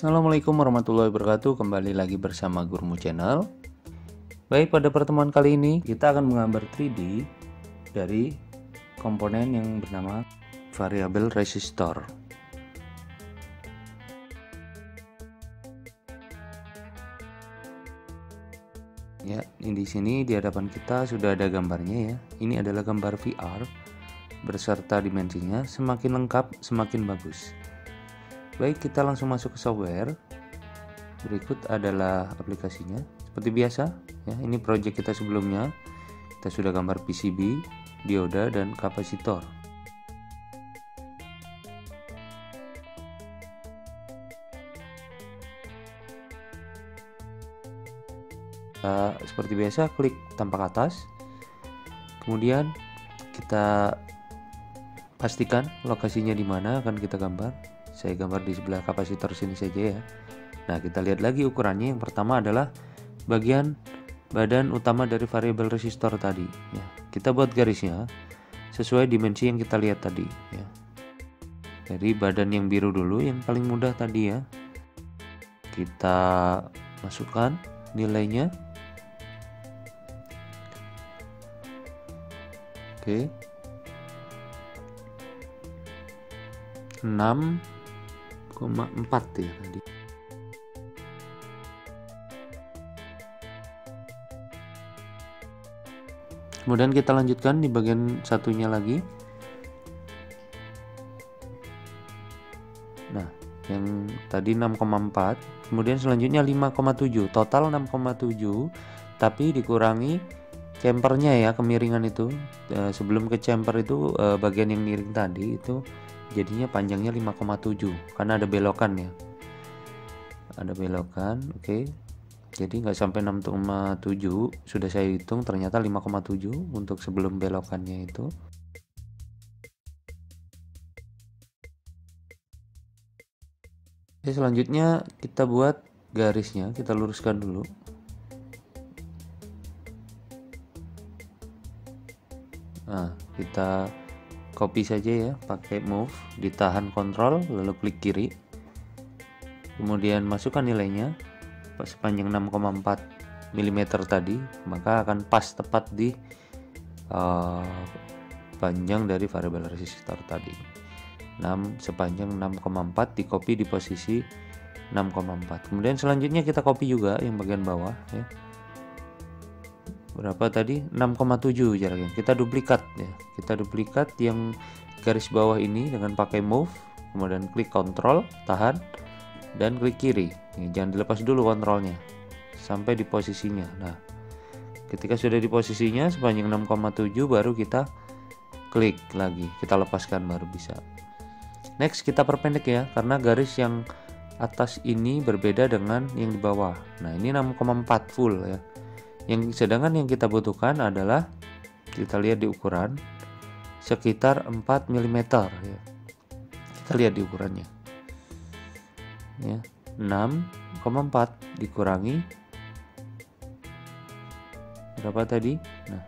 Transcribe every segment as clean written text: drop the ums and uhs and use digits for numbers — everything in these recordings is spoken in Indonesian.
Assalamualaikum warahmatullahi wabarakatuh. Kembali lagi bersama Gurmu Channel. Baik, pada pertemuan kali ini kita akan menggambar 3D dari komponen yang bernama variabel resistor. Ya, di sini di hadapan kita sudah ada gambarnya ya. Ini adalah gambar VR beserta dimensinya. Semakin lengkap, semakin bagus. Baik, kita langsung masuk ke software. Berikut adalah aplikasinya. Seperti biasa, ya, ini project kita sebelumnya. Kita sudah gambar PCB, dioda, dan kapasitor. Seperti biasa, klik tampak atas. Kemudian kita pastikan lokasinya di mana akan kita gambar. Saya gambar di sebelah kapasitor sini saja ya. Nah, kita lihat lagi ukurannya. Yang pertama adalah bagian badan utama dari variabel resistor tadi ya. Kita buat garisnya sesuai dimensi yang kita lihat tadi ya. Dari badan yang biru dulu, yang paling mudah tadi ya. Kita masukkan nilainya. Oke. 6,4 ya tadi. Kemudian kita lanjutkan di bagian satunya lagi. Nah, yang tadi 6,4, kemudian selanjutnya 5,7, total 6,7, tapi dikurangi campernya ya, kemiringan itu. Sebelum ke camper itu bagian yang miring tadi itu jadinya panjangnya 5,7 karena ada belokan ya. Ada belokan, oke. Jadi nggak sampai 6,7, sudah saya hitung ternyata 5,7 untuk sebelum belokannya itu. Oke, selanjutnya kita buat garisnya, kita luruskan dulu. Nah, kita copy saja ya, pakai move, ditahan kontrol lalu klik kiri. Kemudian masukkan nilainya sepanjang 6,4 mm tadi, maka akan pas tepat di panjang dari variabel resistor tadi. Sepanjang 6,4 di copy di posisi 6,4. Kemudian selanjutnya kita copy juga yang bagian bawah ya. Berapa tadi? 6,7 jaraknya. Kita duplikat ya. Kita duplikat yang garis bawah ini dengan pakai move, kemudian klik kontrol, tahan, dan klik kiri. Jangan dilepas dulu kontrolnya sampai di posisinya. Nah, ketika sudah di posisinya sepanjang 6,7 baru kita klik lagi, kita lepaskan baru bisa. Next, kita perpendek ya, karena garis yang atas ini berbeda dengan yang di bawah. Nah, ini 6,4 full ya. Sedangkan yang kita butuhkan adalah, kita lihat di ukuran, sekitar 4 mm ya. Kita lihat di ukurannya ya, 6,4 dikurangi berapa tadi? Nah,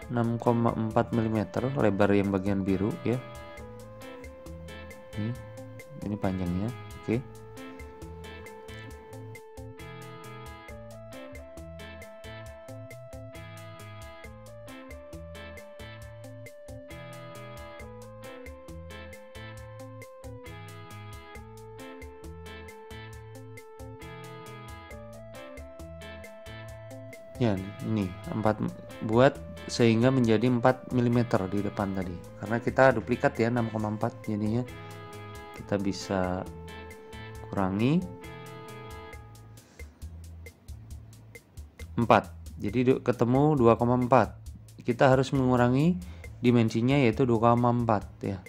6,4 mm lebar yang bagian biru ya. Ini panjangnya, oke. Ya, ini 4, buat sehingga menjadi 4 mm di depan tadi. Karena kita duplikat ya 6,4, jadinya kita bisa kurangi 4. Jadi ketemu 2,4. Kita harus mengurangi dimensinya yaitu 2,4 ya.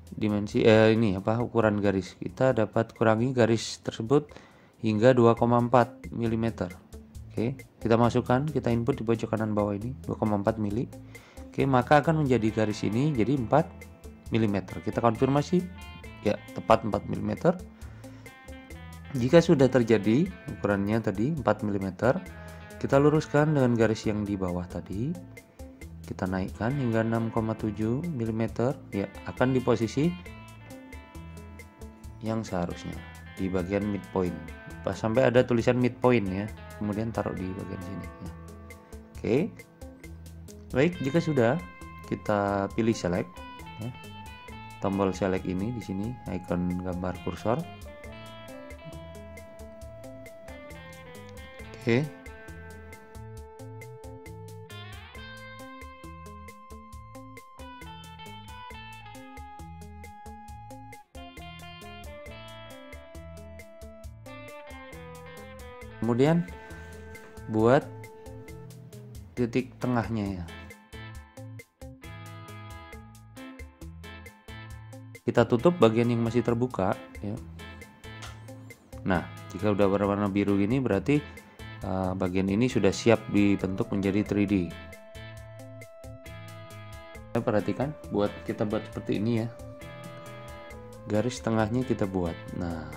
Dimensi ini ukuran garis. Kita dapat kurangi garis tersebut hingga 2,4 mm. Oke, kita masukkan, kita input di pojok kanan bawah ini 2,4 mili. Oke, maka akan menjadi garis ini jadi 4 mm. Kita konfirmasi, ya tepat 4 mm. Jika sudah terjadi ukurannya tadi 4 mm, kita luruskan dengan garis yang di bawah tadi. Kita naikkan hingga 6,7 mm ya, akan di posisi yang seharusnya di bagian midpoint, pas sampai ada tulisan midpoint ya, kemudian taruh di bagian sini ya. Oke, baik, jika sudah kita pilih select ya. Tombol select ini di sini icon gambar kursor. Oke. Kemudian buat titik tengahnya ya. Kita tutup bagian yang masih terbuka ya. Nah, jika udah berwarna biru ini berarti bagian ini sudah siap dibentuk menjadi 3D. Perhatikan, kita buat seperti ini ya. Garis tengahnya kita buat. Nah,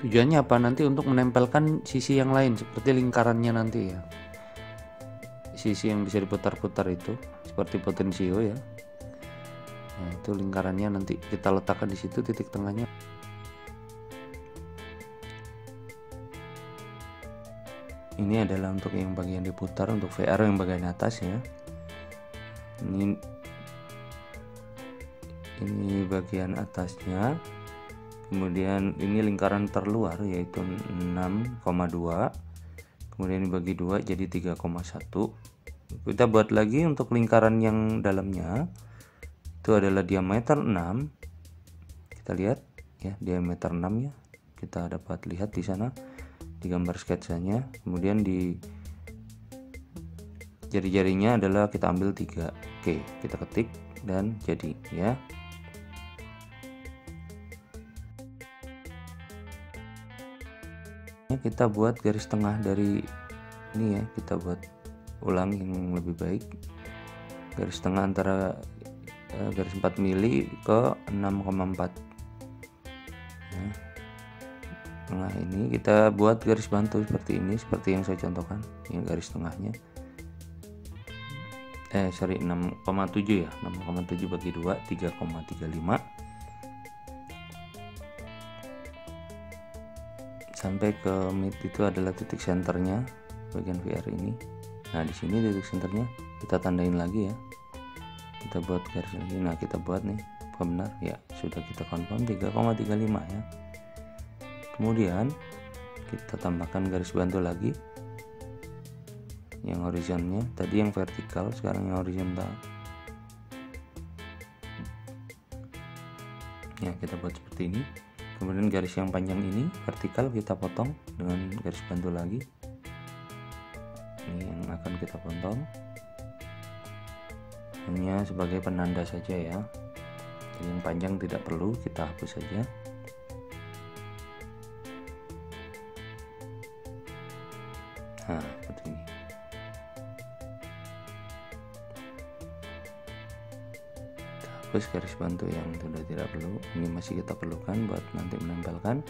tujuannya apa? Nanti untuk menempelkan sisi yang lain seperti lingkarannya nanti ya. Sisi yang bisa diputar-putar itu seperti potensio ya. Nah, itu lingkarannya nanti kita letakkan di situ titik tengahnya. Ini adalah untuk yang bagian diputar untuk VR yang bagian atas ya. Ini bagian atasnya. Kemudian ini lingkaran terluar yaitu 6,2. Kemudian dibagi 2 jadi 3,1. Kita buat lagi untuk lingkaran yang dalamnya. Itu adalah diameter 6. Kita lihat ya, diameter 6 ya. Kita dapat lihat di sana di gambar sketsanya. Kemudian di jari-jarinya adalah kita ambil 3. Oke, kita ketik dan jadi ya. Kita buat garis tengah dari ini ya, kita buat ulang yang lebih baik. Garis tengah antara garis 4 mili ke 6,4 ya. Tengah ini kita buat garis bantu seperti ini, seperti yang saya contohkan ini garis tengahnya 6,7 ya, 6,7 bagi 2 3,35 sampai ke mid itu adalah titik senternya bagian VR ini. Nah, di sini titik senternya kita tandain lagi ya. Kita buat garis lagi. Nah, kita buat nih, apa benar ya, sudah kita confirm 3,35 ya. Kemudian kita tambahkan garis bantu lagi yang horizonnya, tadi yang vertikal, sekarang yang horizontal ya. Kita buat seperti ini. Kemudian garis yang panjang ini vertikal kita potong dengan garis bantu lagi. Ini yang akan kita potong hanya sebagai penanda saja ya. Jadi yang panjang tidak perlu, kita hapus saja. Nah, seperti ini. Kita hapus garis bantu yang sudah tidak perlu. Ini masih kita perlukan buat nanti menempelkan.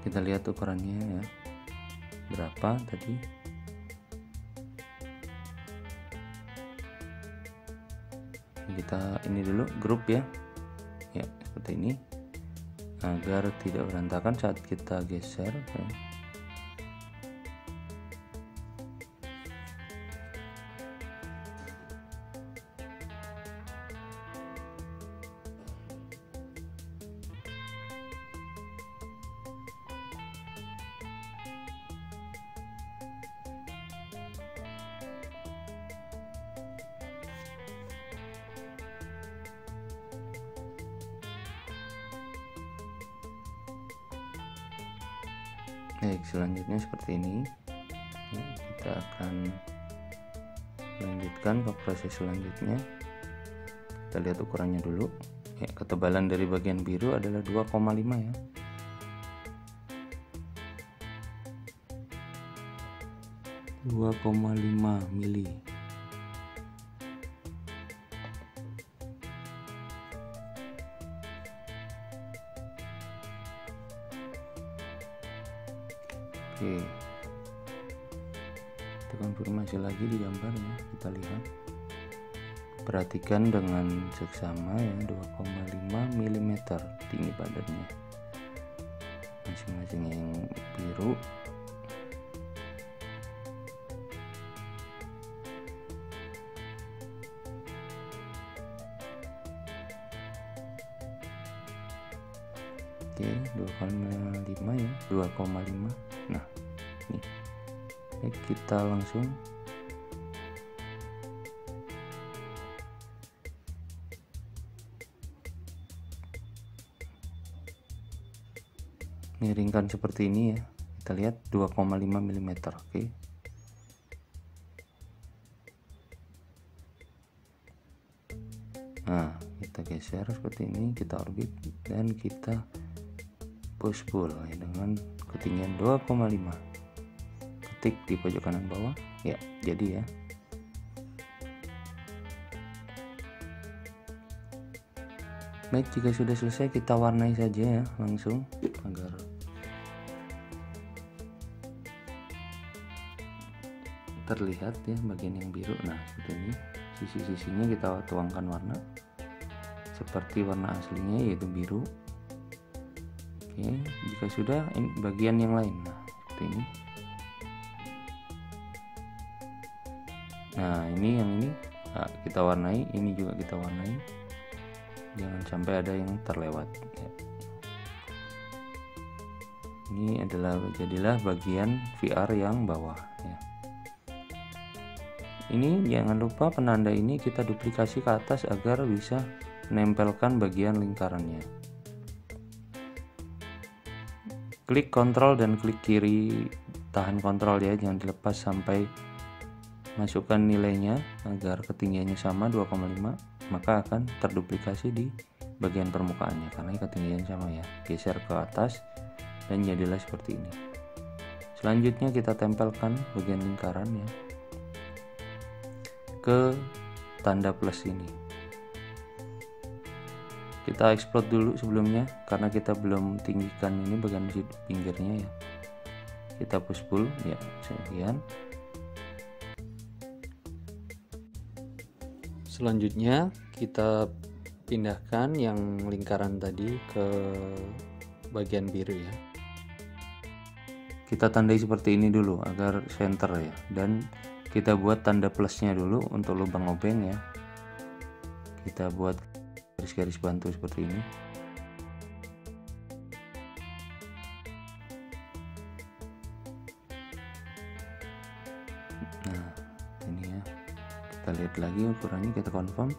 Kita lihat ukurannya ya, berapa tadi. Kita ini dulu grup ya, ya seperti ini agar tidak berantakan saat kita geser ya. Baik, selanjutnya seperti ini. Kita akan lanjutkan ke proses selanjutnya. Kita lihat ukurannya dulu. Ya, ketebalan dari bagian biru adalah 2,5 ya. 2,5 mili. Oke, kita konfirmasi lagi di gambarnya. Kita lihat, perhatikan dengan seksama ya, 2,5 mm tinggi badannya masing-masing. Yang biru oke, 2,5 ya, 2,5. Nah, nih. Baik, kita langsung miringkan seperti ini ya. Kita lihat 2,5 mm. Oke. Nah, kita geser seperti ini, kita orbit dan kita push pull ya, dengan ketinggian 2,5. Ketik di pojok kanan bawah ya, jadi ya. Baik, jika sudah selesai kita warnai saja ya langsung agar terlihat ya bagian yang biru. Nah, seperti ini, sisi-sisinya kita tuangkan warna seperti warna aslinya, yaitu biru. Oke, jika sudah, ini bagian yang lain. Nah, seperti ini. Nah, ini yang ini kita warnai, ini juga kita warnai. Jangan sampai ada yang terlewat ya. Ini jadilah bagian VR yang bawah ya. Ini jangan lupa penanda ini kita duplikasi ke atas agar bisa menempelkan bagian lingkarannya. Klik kontrol dan klik kiri, tahan kontrol ya, jangan dilepas sampai masukkan nilainya agar ketinggiannya sama 2,5, maka akan terduplikasi di bagian permukaannya karena ketinggian sama ya. Geser ke atas dan jadilah seperti ini. Selanjutnya kita tempelkan bagian lingkaran ya ke tanda plus ini. Kita explode dulu sebelumnya karena kita belum tinggikan ini bagian pinggirnya ya. Kita push pull ya, sekian. Selanjutnya kita pindahkan yang lingkaran tadi ke bagian biru ya. Kita tandai seperti ini dulu agar center ya, dan kita buat tanda plusnya dulu untuk lubang obeng ya. Kita buat garis-garis bantu seperti ini. Nah, ini ya. Kita lihat lagi ukurannya, kita confirm.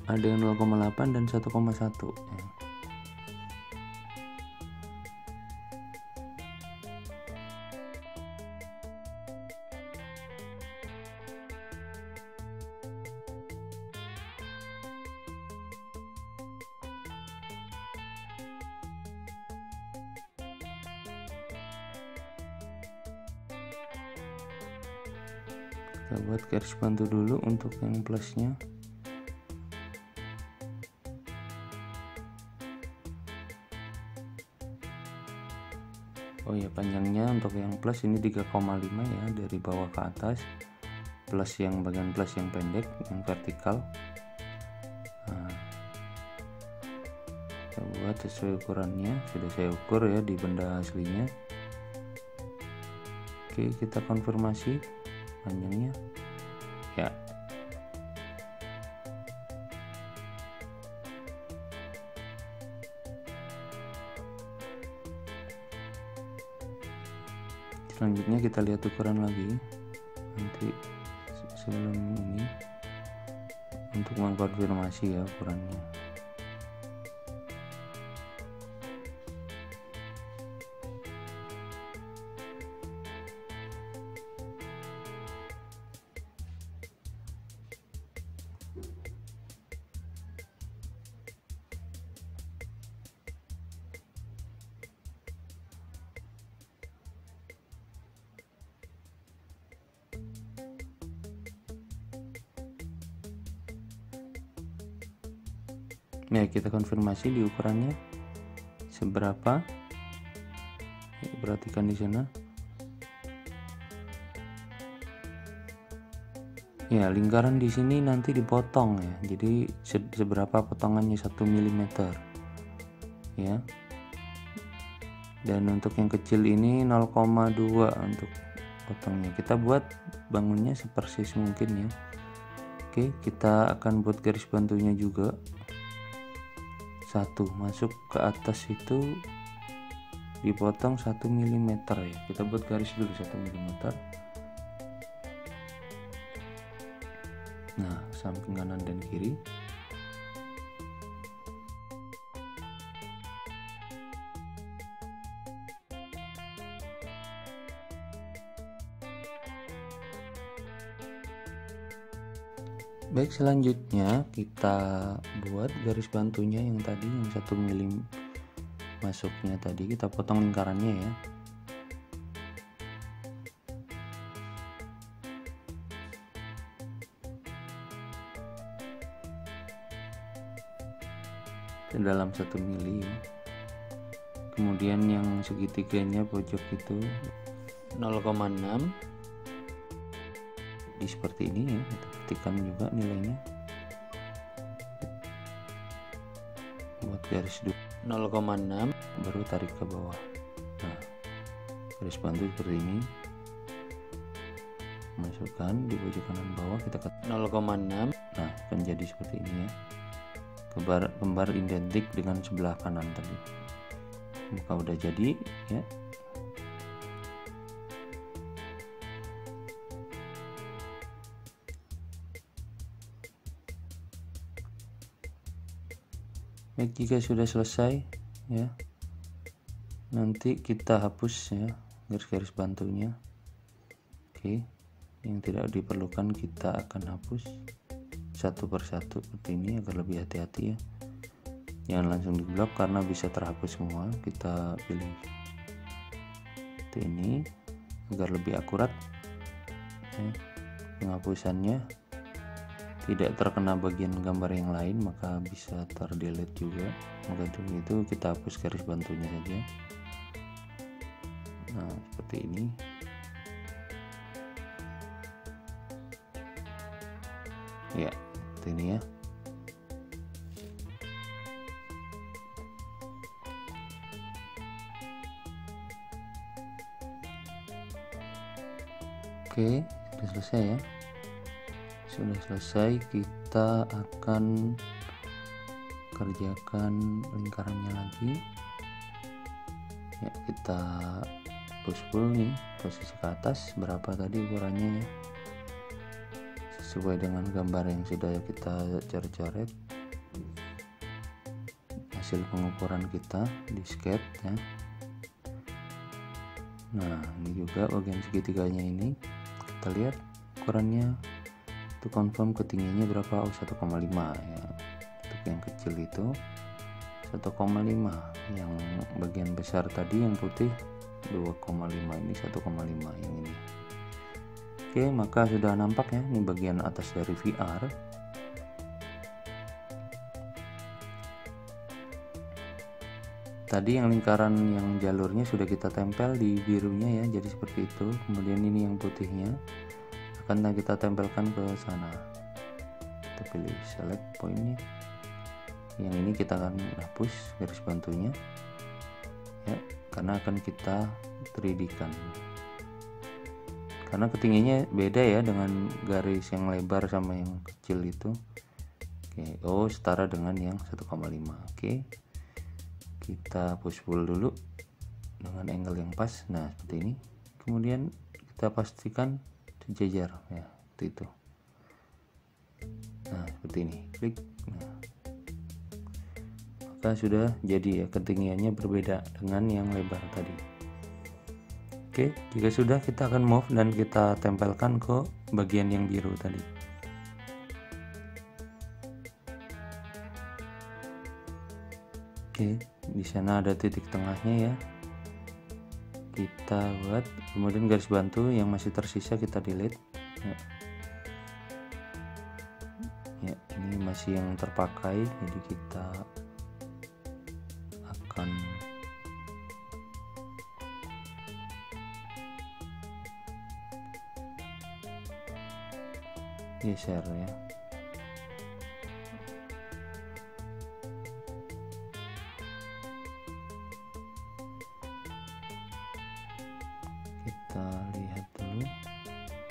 Ada yang 0,8 dan 1,1 ya. Kita buat garis bantu dulu untuk yang plusnya. Oh ya, panjangnya untuk yang plus ini 3,5 ya, dari bawah ke atas. Plus yang bagian plus yang pendek, yang vertikal. Nah, kita buat sesuai ukurannya, sudah saya ukur ya di benda aslinya. Oke, kita konfirmasi panjangnya ya. Selanjutnya kita lihat ukuran lagi nanti sebelum ini untuk mengkonfirmasi ya ukurannya. Nah, kita konfirmasi di ukurannya seberapa. Perhatikan di sana. Ya, lingkaran di sini nanti dipotong ya. Jadi seberapa potongannya 1 mm ya. Dan untuk yang kecil ini 0,2 untuk potongnya. Kita buat bangunnya sepersis mungkin ya. Oke, kita akan buat garis bantunya juga. Satu masuk ke atas itu dipotong 1 mm ya. Kita buat garis dulu 1 mm. Nah, samping kanan dan kiri. Baik, selanjutnya kita buat garis bantunya yang tadi yang 1 mm masuknya tadi, kita potong lingkarannya ya. Dalam 1 mili. Kemudian yang segitiganya pojok itu 0,6 di seperti ini ya, kita ketikkan juga nilainya. Buat garis 0,6 baru tarik ke bawah. Nah, garis bantu seperti ini. Masukkan di pojok kanan bawah, kita ke 0,6. Nah, akan jadi seperti ini ya. Kembar identik dengan sebelah kanan tadi. Maka udah jadi ya. Baik, jika sudah selesai ya, nanti kita hapus ya garis-garis bantunya. Oke, yang tidak diperlukan kita akan hapus satu persatu seperti ini agar lebih hati-hati ya. Jangan langsung diblok karena bisa terhapus semua. Kita pilih seperti ini agar lebih akurat ya. Penghapusannya tidak terkena bagian gambar yang lain, maka bisa terdelete juga. Maka itu kita hapus garis bantunya saja. Nah, seperti ini. Ya, seperti ini ya. Oke, sudah selesai ya. Sudah selesai, kita akan kerjakan lingkarannya lagi ya. Kita push pull nih, posisi ke atas berapa tadi ukurannya ya, sesuai dengan gambar yang sudah kita coret-coret hasil pengukuran kita di sketch ya. Nah, ini juga bagian segitiganya ini kita lihat ukurannya itu confirm ketinggiannya berapa. 1,5 ya. Untuk yang kecil itu 1,5, yang bagian besar tadi yang putih 2,5, ini 1,5 yang ini. Oke, maka sudah nampak ya, ini bagian atas dari VR. Tadi yang lingkaran yang jalurnya sudah kita tempel di birunya ya, jadi seperti itu. Kemudian ini yang putihnya akan kita tempelkan ke sana. Kita pilih select pointnya. Yang ini kita akan hapus garis bantunya ya, karena akan kita 3D-kan. Karena ketinggiannya beda ya dengan garis yang lebar sama yang kecil itu. Oke, setara dengan yang 1,5. Oke, kita push pull dulu dengan angle yang pas. Nah, seperti ini. Kemudian kita pastikan sejajar ya, seperti itu. Nah, seperti ini, klik. Nah, maka sudah jadi ya, ketinggiannya berbeda dengan yang lebar tadi. Oke, jika sudah, kita akan move dan kita tempelkan ke bagian yang biru tadi. Oke, di sana ada titik tengahnya ya. Kita buat, kemudian garis bantu yang masih tersisa kita delete. Ya, ini informasi yang terpakai, jadi kita akan geser ya. Kita lihat dulu.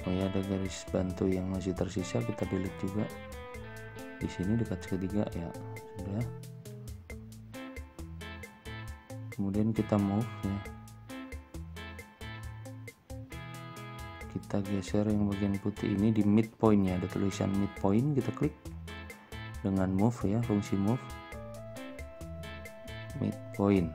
Oh ya, ada garis bantu yang masih tersisa, kita delete juga. Di sini dekat segitiga ya, sudah. Kemudian kita move ya. Kita geser yang bagian putih ini di midpoint ya, ada tulisan midpoint, kita klik dengan move ya, fungsi move midpoint.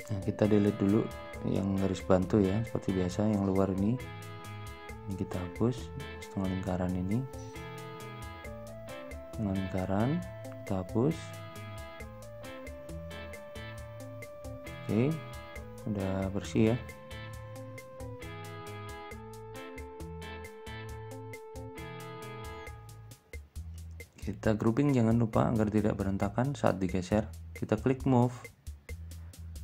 Nah, kita delete dulu yang garis bantu ya, seperti biasa. Yang luar ini kita hapus, setengah lingkaran ini, setengah lingkaran kita hapus. Oke, udah bersih ya. Kita grouping, jangan lupa agar tidak berantakan saat digeser. Kita klik move,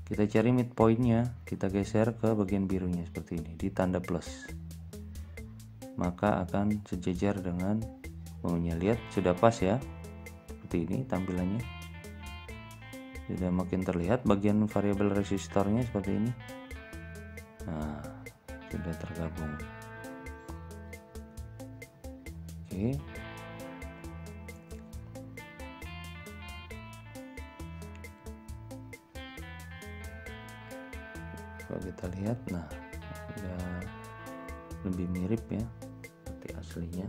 kita cari midpointnya, kita geser ke bagian birunya seperti ini di tanda plus, maka akan sejajar dengan maunya. Lihat, sudah pas ya, seperti ini tampilannya, sudah makin terlihat bagian variabel resistornya seperti ini. Nah, sudah tergabung. Oke, kalau kita lihat, nah sudah lebih mirip ya seperti aslinya.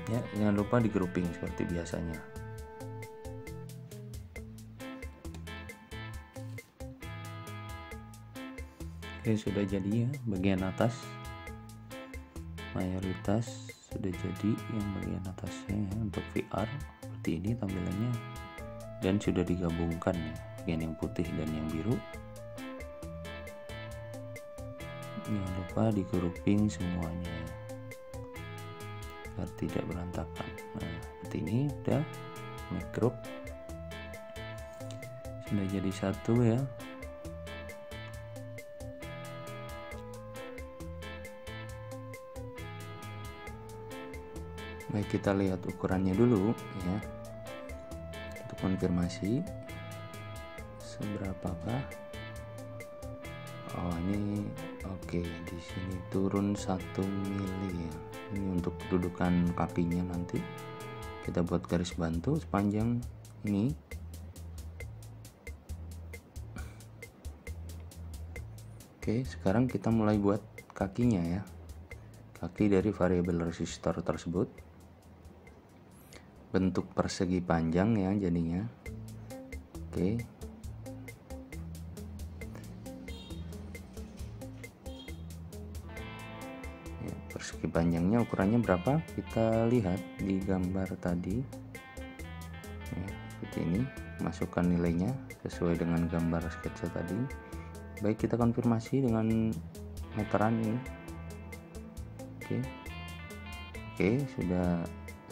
Ya, jangan lupa di grouping seperti biasanya. Oke, sudah jadi ya bagian atas, mayoritas sudah jadi yang bagian atasnya ya, untuk VR seperti ini tampilannya, dan sudah digabungkan ya, bagian yang putih dan yang biru. Jangan lupa di grouping semuanya agar tidak berantakan. Nah, seperti ini udah group, sudah jadi satu ya. Baik, kita lihat ukurannya dulu ya, untuk konfirmasi seberapakah. Oh, ini oke, di sini turun 1 mili ya. Ini untuk kedudukan kakinya, nanti kita buat garis bantu sepanjang ini. Oke, sekarang kita mulai buat kakinya ya, kaki dari variabel resistor tersebut. Bentuk persegi panjang ya jadinya. Oke, persegi panjangnya ukurannya berapa, kita lihat di gambar tadi ya, seperti ini. Masukkan nilainya sesuai dengan gambar sketsa tadi. Baik, kita konfirmasi dengan meteran ini. Oke, sudah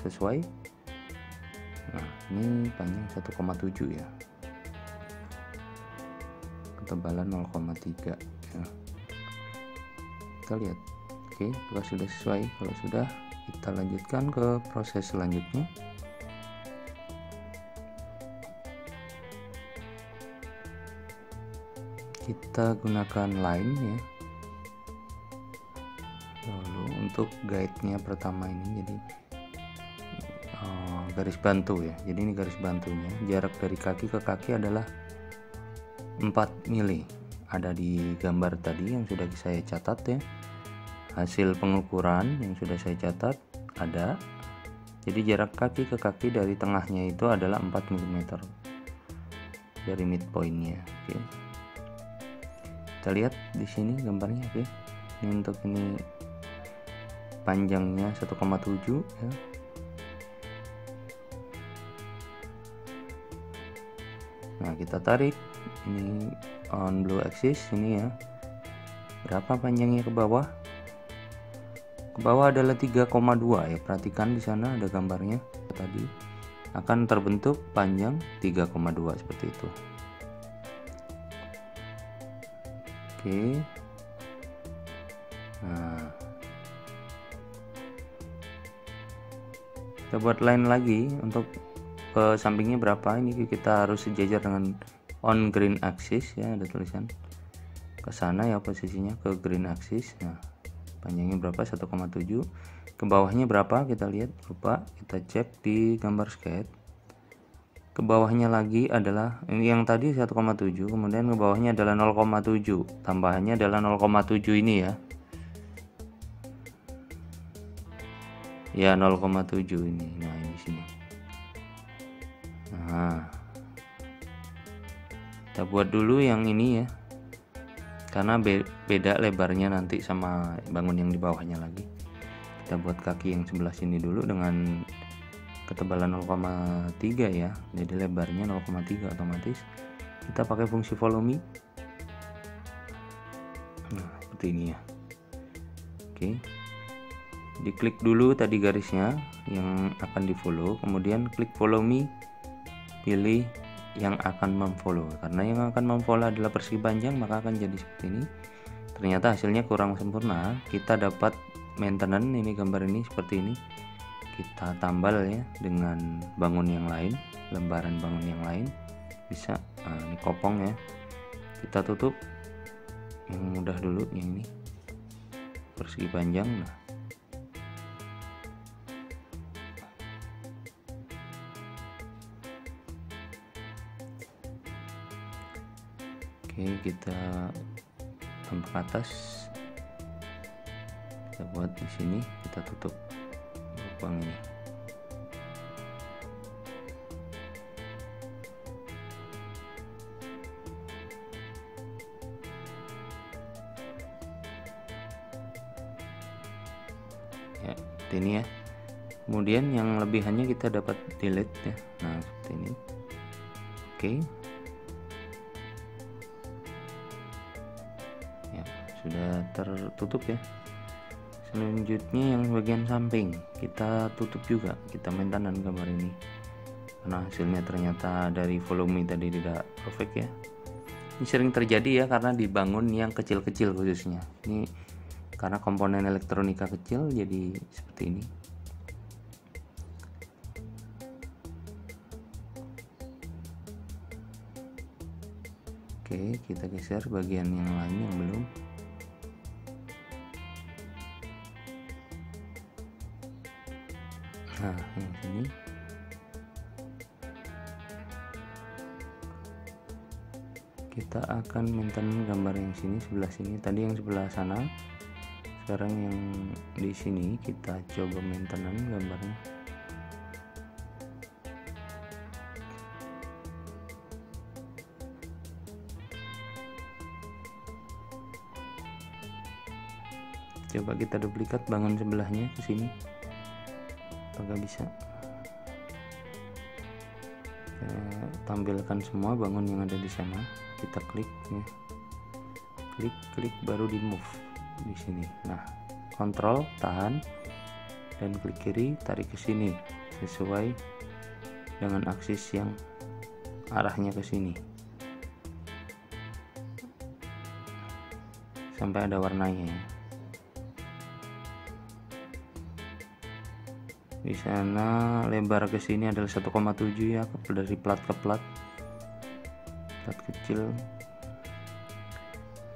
sesuai. Nah, ini panjang 1,7 ya, ketebalan 0,3 ya. Kita lihat. Oke, kalau sudah sesuai, kalau sudah, kita lanjutkan ke proses selanjutnya. Kita gunakan line ya. Lalu untuk guide-nya pertama ini, jadi garis bantu ya. Jadi ini garis bantunya. Jarak dari kaki ke kaki adalah 4 mili. Ada di gambar tadi yang sudah saya catat ya. Hasil pengukuran yang sudah saya catat ada. Jadi jarak kaki ke kaki dari tengahnya itu adalah 4 mm dari midpointnya. Oke. Kita lihat di sini gambarnya. Oke. Ini untuk ini panjangnya 1,7 ya. Nah, kita tarik ini on blue axis ini ya. Berapa panjangnya ke bawah? Ke bawah adalah 3,2 ya. Perhatikan di sana ada gambarnya tadi. Akan terbentuk panjang 3,2 seperti itu. Oke. Nah, kita buat line lagi untuk ke sampingnya berapa. Ini kita harus sejajar dengan on green axis ya, ada tulisan ke sana ya posisinya, ke green axis. Nah, panjangnya berapa? 1,7. Ke bawahnya berapa? Kita lihat, lupa kita cek di gambar sketch. Ke bawahnya lagi adalah ini yang tadi 1,7, kemudian ke bawahnya adalah 0,7, tambahannya adalah 0,7 ini ya. Ya 0,7 ini. Nah, ini sini. Nah, kita buat dulu yang ini ya, karena beda lebarnya nanti sama bangun yang di bawahnya lagi. Kita buat kaki yang sebelah sini dulu dengan ketebalan 0,3 ya, jadi lebarnya 0,3 otomatis. Kita pakai fungsi volume. Nah, seperti ini ya. Oke, diklik dulu tadi garisnya yang akan di follow, kemudian klik volume, pilih yang akan memfollow. Karena yang akan memfollow adalah persegi panjang, maka akan jadi seperti ini. Ternyata hasilnya kurang sempurna. Kita dapat maintenance ini, gambar ini seperti ini. Kita tambal ya dengan bangun yang lain, lembaran bangun yang lain bisa. Nah, ini kopong ya, kita tutup yang mudah dulu, yang ini persegi panjang. Nah, oke, kita tambah ke atas, kita buat di sini, kita tutup lubang ini. Ya, seperti ini ya. Kemudian yang lebihannya kita dapat delete ya. Nah, seperti ini. Oke. Ya, sudah tertutup ya. Selanjutnya yang bagian samping kita tutup juga, kita maintenance gambar ini karena hasilnya ternyata dari volume tadi tidak perfect ya. Ini sering terjadi ya, karena dibangun yang kecil-kecil khususnya. Ini karena komponen elektronika kecil jadi seperti ini. Oke, kita geser bagian yang lain yang belum. Nah, yang sini kita akan maintenance gambar yang sini, sebelah sini. Tadi yang sebelah sana, sekarang yang di sini kita coba maintenance gambarnya. Coba kita duplikat bangun sebelahnya ke sini. Apakah bisa? Kita tampilkan semua bangun yang ada di sana. Kita klik ya. Klik baru di move di sini. Nah, kontrol tahan dan klik kiri, tarik ke sini sesuai dengan aksis yang arahnya ke sini sampai ada warnanya ya. Di sana lebar ke sini adalah 1,7 ya, dari plat ke plat kecil.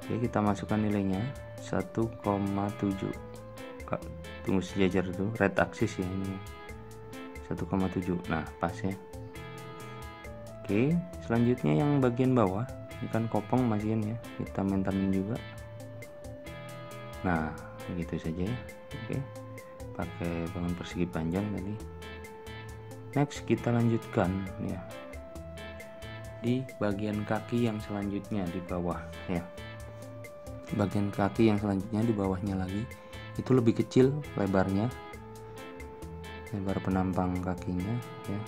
Oke, kita masukkan nilainya 1,7. Tunggu sejajar tuh, red axis ya ini 1,7. Nah, pas ya. Oke, selanjutnya yang bagian bawah Ini kan kopong masian ya, kita maintenance juga. Nah begitu saja ya. Oke, pakai bangun persegi panjang tadi. Next kita lanjutkan ya di bagian kaki yang selanjutnya di bawah ya. Bagian kaki yang selanjutnya di bawahnya lagi itu lebih kecil lebarnya, lebar penampang kakinya ya.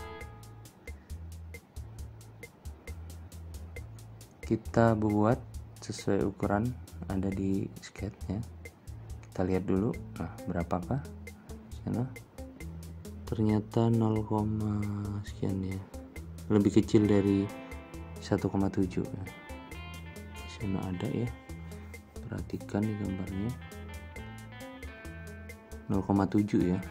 Kita buat sesuai ukuran ada di sketch ya. Kita lihat dulu, nah berapakah sana, ternyata 0, sekian ya, lebih kecil dari 1,7 ya. Di sana ada ya, perhatikan di gambarnya 0,7 ya.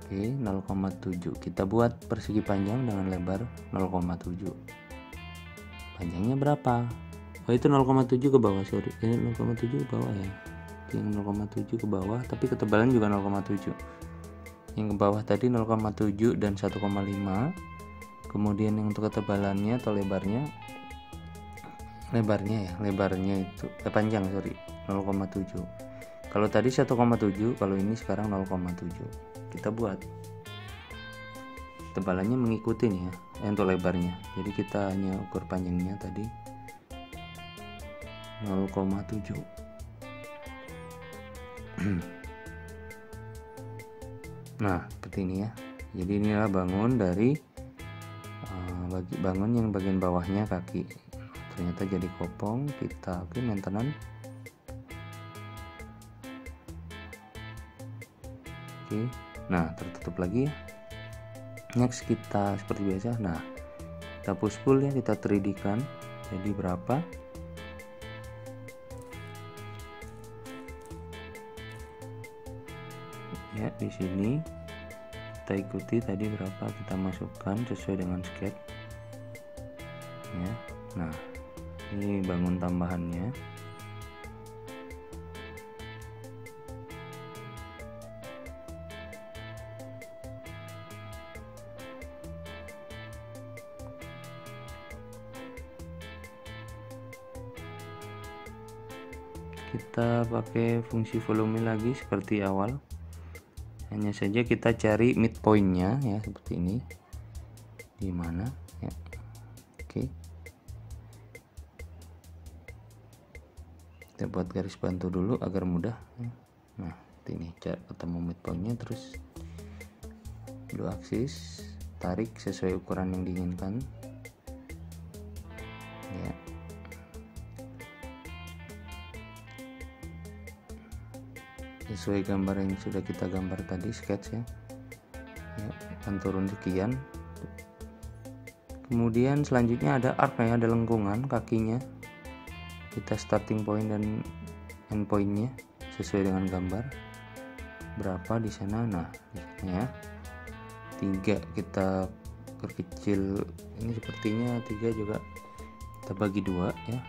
Oke, 0,7 kita buat persegi panjang dengan lebar 0,7. Panjangnya berapa? Oh itu 0,7 ke bawah, sorry ini 0,7 ke bawah ya, yang 0,7 ke bawah, tapi ketebalan juga 0,7. Yang ke bawah tadi 0,7 dan 1,5. Kemudian yang untuk ketebalannya atau lebarnya itu panjang, sorry 0,7. Kalau tadi 1,7, kalau ini sekarang 0,7. Kita buat tebalannya mengikuti nih ya, untuk lebarnya. Jadi kita hanya ukur panjangnya tadi 0,7. Nah seperti ini ya. Jadi inilah bangun dari bangun yang bagian bawahnya kaki. Ternyata jadi kopong. Kita maintenance. Oke, nah tertutup lagi ya. Next kita seperti biasa, nah kita push pull ya, kita 3D kan jadi berapa ya. Di sini kita ikuti tadi berapa, kita masukkan sesuai dengan sketch ya. Nah ini bangun tambahannya. Kita pakai fungsi volume lagi seperti awal, hanya saja kita cari midpointnya ya, seperti ini di mana ya. Oke, kita buat garis bantu dulu agar mudah ya. Nah ini cari ketemu midpointnya, terus dua aksis tarik sesuai ukuran yang diinginkan ya. Sesuai gambar yang sudah kita gambar tadi, sketch ya, akan turun sekian. Kemudian selanjutnya ada arc ya, ada lengkungan kakinya. Kita starting point dan end pointnya sesuai dengan gambar berapa di sana. Nah ya 3 kita perkecil, ini sepertinya 3 juga kita bagi 2 ya.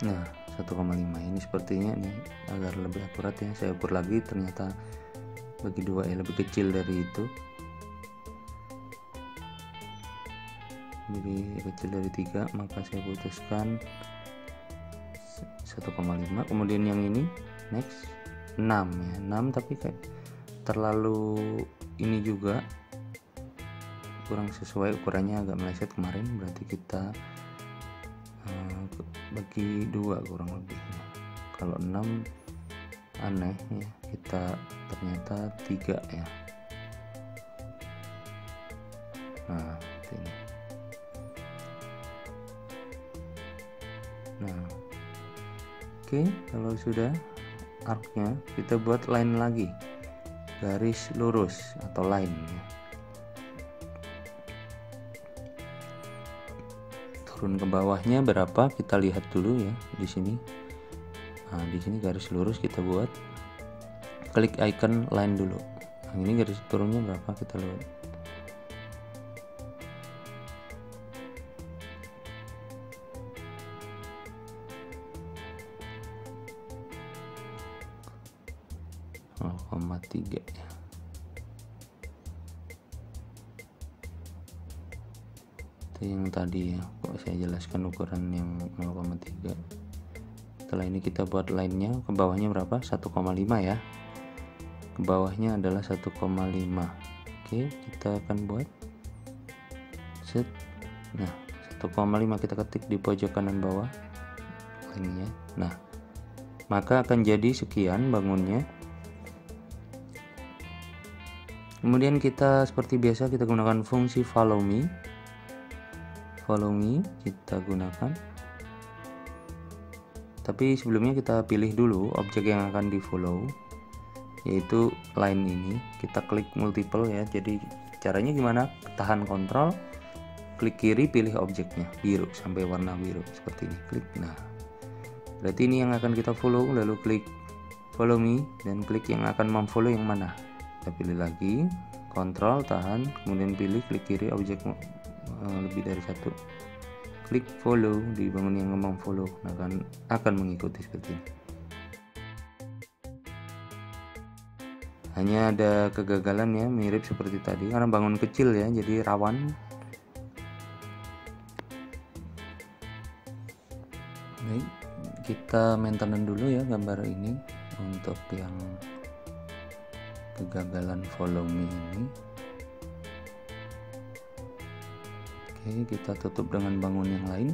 Nah 1,5 ini sepertinya nih agar lebih akurat ya, saya ukur lagi ternyata bagi 2 ya, lebih kecil dari itu, lebih kecil dari 3, maka saya putuskan 1,5. Kemudian yang ini next 6 ya, 6 tapi kayak terlalu ini juga kurang sesuai ukurannya, agak meleset kemarin, berarti kita bagi 2 kurang lebih. Kalau 6 aneh ya, kita ternyata 3 ya. Nah ini. Nah oke, kalau sudah arcnya kita buat line lagi, garis lurus atau line ya. Turun ke bawahnya berapa kita lihat dulu ya di sini. Nah di sini garis lurus kita buat, klik icon line dulu. Nah ini garis turunnya berapa kita lihat. (0,3 ya. seperti yang tadi ya, kok saya jelaskan ukuran yang 0,3. Setelah ini kita buat line-nya, ke bawahnya berapa? 1,5 ya, ke bawahnya adalah 1,5. Oke, kita akan buat set. Nah, 1,5 kita ketik di pojok kanan bawah line-nya. Nah, maka akan jadi sekian bangunnya. Kemudian kita seperti biasa kita gunakan fungsi follow me kita gunakan, tapi sebelumnya kita pilih dulu objek yang akan di follow, yaitu line ini. Kita klik multiple ya, jadi caranya gimana? Tahan kontrol, klik kiri, pilih objeknya biru sampai warna biru seperti ini, klik. Nah, berarti ini yang akan kita follow, lalu klik follow me dan klik yang akan memfollow yang mana. Kita pilih lagi, kontrol, tahan, kemudian pilih, klik kiri objek lebih dari satu, klik follow di bangun yang memfollow. Nah, akan mengikuti seperti ini. Hanya ada kegagalan ya, mirip seperti tadi karena bangun kecil ya, jadi rawan. Baik, kita maintenance dulu ya gambar ini untuk yang kegagalan follow me ini. Oke, kita tutup dengan bangun yang lain,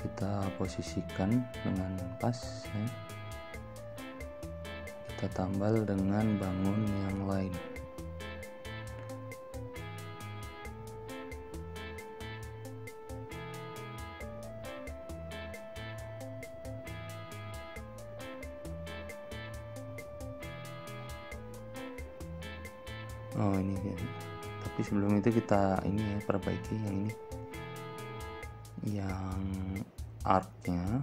kita posisikan dengan pas ya. Kita tambal dengan bangun yang lain. Oh ini ya. Tapi sebelum itu kita ini ya, perbaiki yang ini, yang artnya,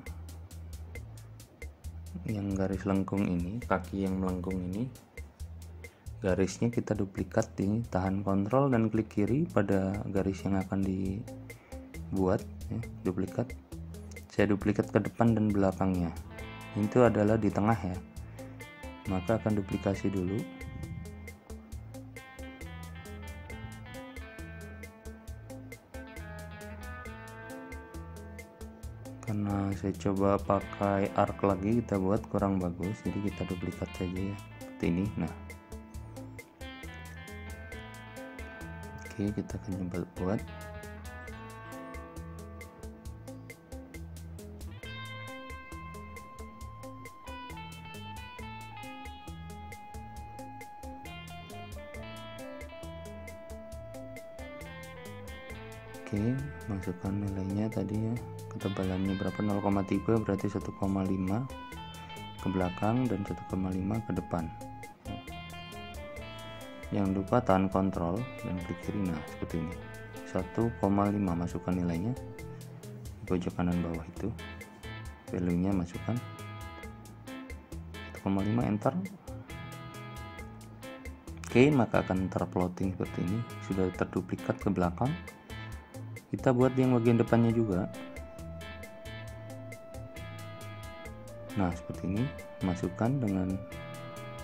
yang garis lengkung ini, kaki yang melengkung ini, garisnya kita duplikat ini, tahan kontrol dan klik kiri pada garis yang akan dibuat ya, duplikat. Saya duplikat ke depan dan belakangnya, itu adalah di tengah ya, maka akan duplikasi dulu. Karena saya coba pakai arc lagi, kita buat kurang bagus, jadi kita duplikat saja ya, seperti ini. Nah, oke, kita akan coba buat. Oke, masukkan nilainya tadi ya, ketebalannya berapa, 0,3 berarti 1,5 ke belakang dan 1,5 ke depan. Jangan lupa tahan kontrol dan klik kiri. Nah, seperti ini, 1,5 masukkan nilainya di pojok kanan bawah itu, value nya masukkan 1,5, enter. Oke, maka akan terplotting seperti ini, sudah terduplikat ke belakang. Kita buat yang bagian depannya juga. Nah, seperti ini, masukkan dengan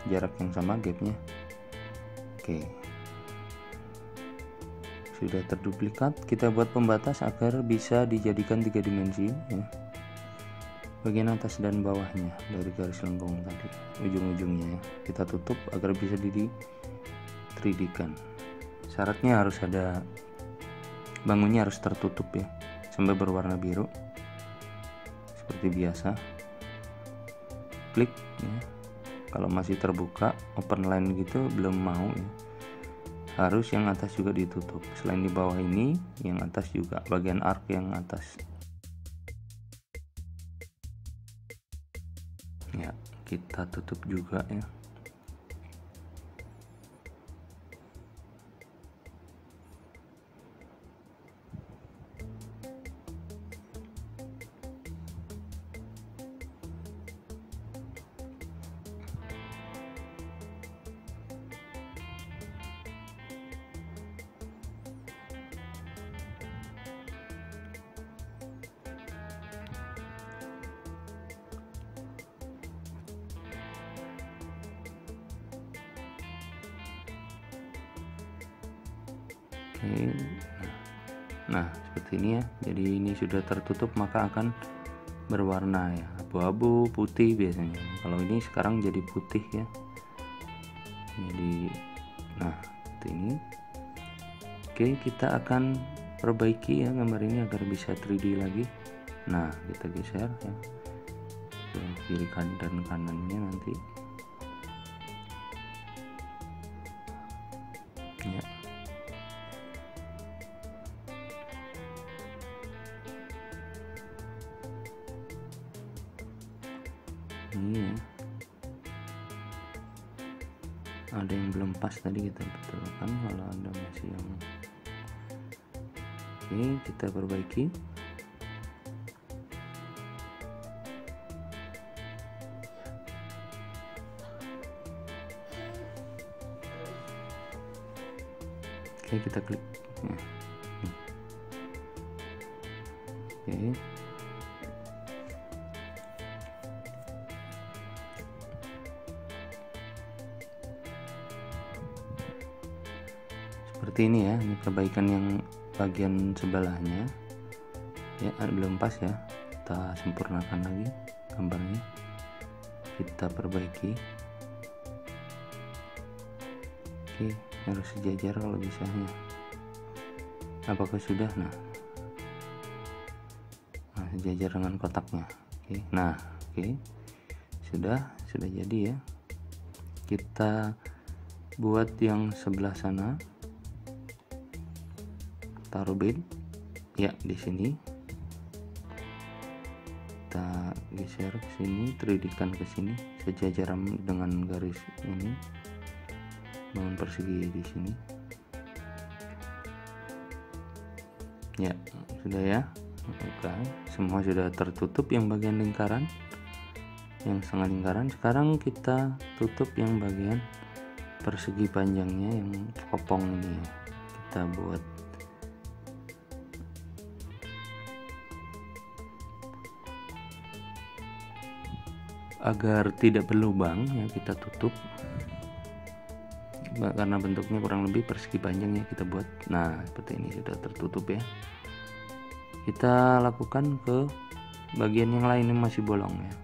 jarak yang sama, gapnya. Oke, sudah terduplikat. Kita buat pembatas agar bisa dijadikan 3 dimensi ya. Bagian atas dan bawahnya dari garis lengkung tadi, ujung-ujungnya ya, kita tutup agar bisa di 3D kan. Syaratnya harus ada, bangunnya harus tertutup ya, sampai berwarna biru seperti biasa. Klik ya. Kalau masih terbuka open line gitu belum mau ya, harus yang atas juga ditutup. Selain di bawah ini, yang atas juga, bagian arc yang atas ya, kita tutup juga ya. Oke, Nah seperti ini ya, jadi ini sudah tertutup maka akan berwarna ya, abu-abu putih biasanya. Kalau ini sekarang jadi putih ya, jadi nah seperti ini. Oke, kita akan perbaiki ya gambar ini agar bisa 3D lagi. Nah kita geser ya ke kiri dan kanannya nanti ya. Ini ya, ada yang belum pas tadi, kita betulkan kalau ada masih yang oke, kita perbaiki. Oke, kita klik ya. Oke, seperti ini ya, ini perbaikan yang bagian sebelahnya ya, belum pas ya, kita sempurnakan lagi gambarnya, kita perbaiki. Oke, harus sejajar kalau bisa ya. Apakah sudah? Nah sejajar dengan kotaknya. Oke, nah oke, sudah jadi ya. Kita buat yang sebelah sana, taruh bed ya di sini, kita geser ke sini, 3D-kan ke sini sejajar dengan garis ini, dengan persegi di sini ya. Sudah ya. Oke, semua sudah tertutup yang bagian lingkaran, yang setengah lingkaran. Sekarang kita tutup yang bagian persegi panjangnya yang kopong ini ya. Kita buat agar tidak berlubang ya, kita tutup karena bentuknya kurang lebih persegi panjangnya kita buat. Nah seperti ini sudah tertutup ya. Kita lakukan ke bagian yang lain yang masih bolong ya.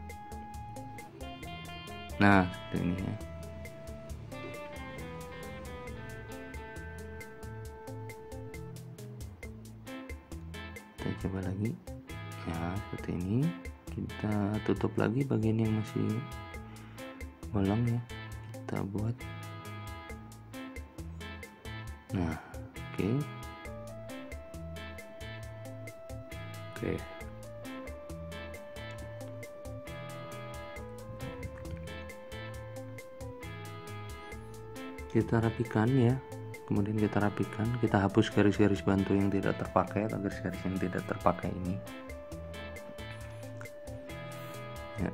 Nah seperti ini ya. Kita coba lagi ya, seperti ini. Kita tutup lagi bagian yang masih bolong ya, kita buat. Nah oke. Kita rapikan ya, kemudian kita rapikan, kita hapus garis-garis bantu yang tidak terpakai atau garis-garis yang tidak terpakai ini ya.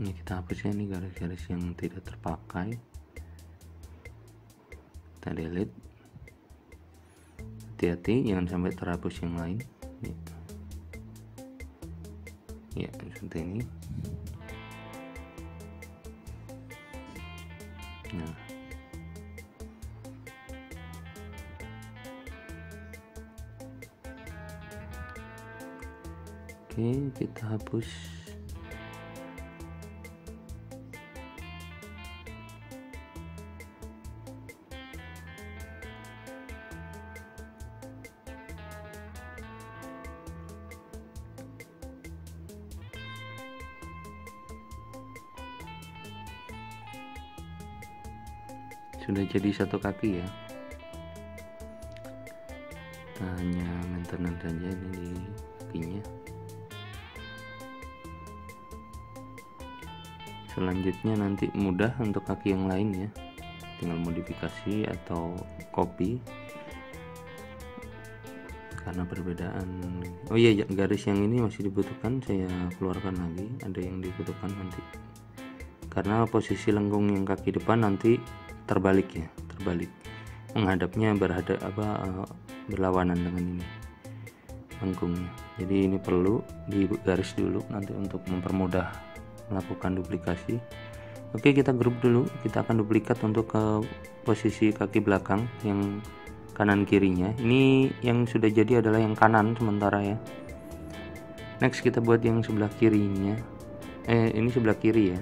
Ini kita hapus ya, ini garis-garis yang tidak terpakai, kita delete. Hati-hati jangan sampai terhapus yang lain ya, seperti ini. Nah oke, kita hapus. Sudah jadi satu kaki ya. Kita hanya maintenance saja ini di kakinya. Selanjutnya nanti mudah untuk kaki yang lain ya, tinggal modifikasi atau copy karena perbedaan. Oh iya, garis yang ini masih dibutuhkan, saya keluarkan lagi, ada yang dibutuhkan nanti karena posisi lengkung yang kaki depan nanti terbalik ya, terbalik, menghadapnya berlawanan dengan ini lengkungnya. Jadi ini perlu digaris dulu nanti untuk mempermudah melakukan duplikasi. Oke, kita grup dulu, kita akan duplikat untuk ke posisi kaki belakang yang kanan kirinya. Ini yang sudah jadi adalah yang kanan sementara ya. Next kita buat yang sebelah kirinya, ini sebelah kiri ya.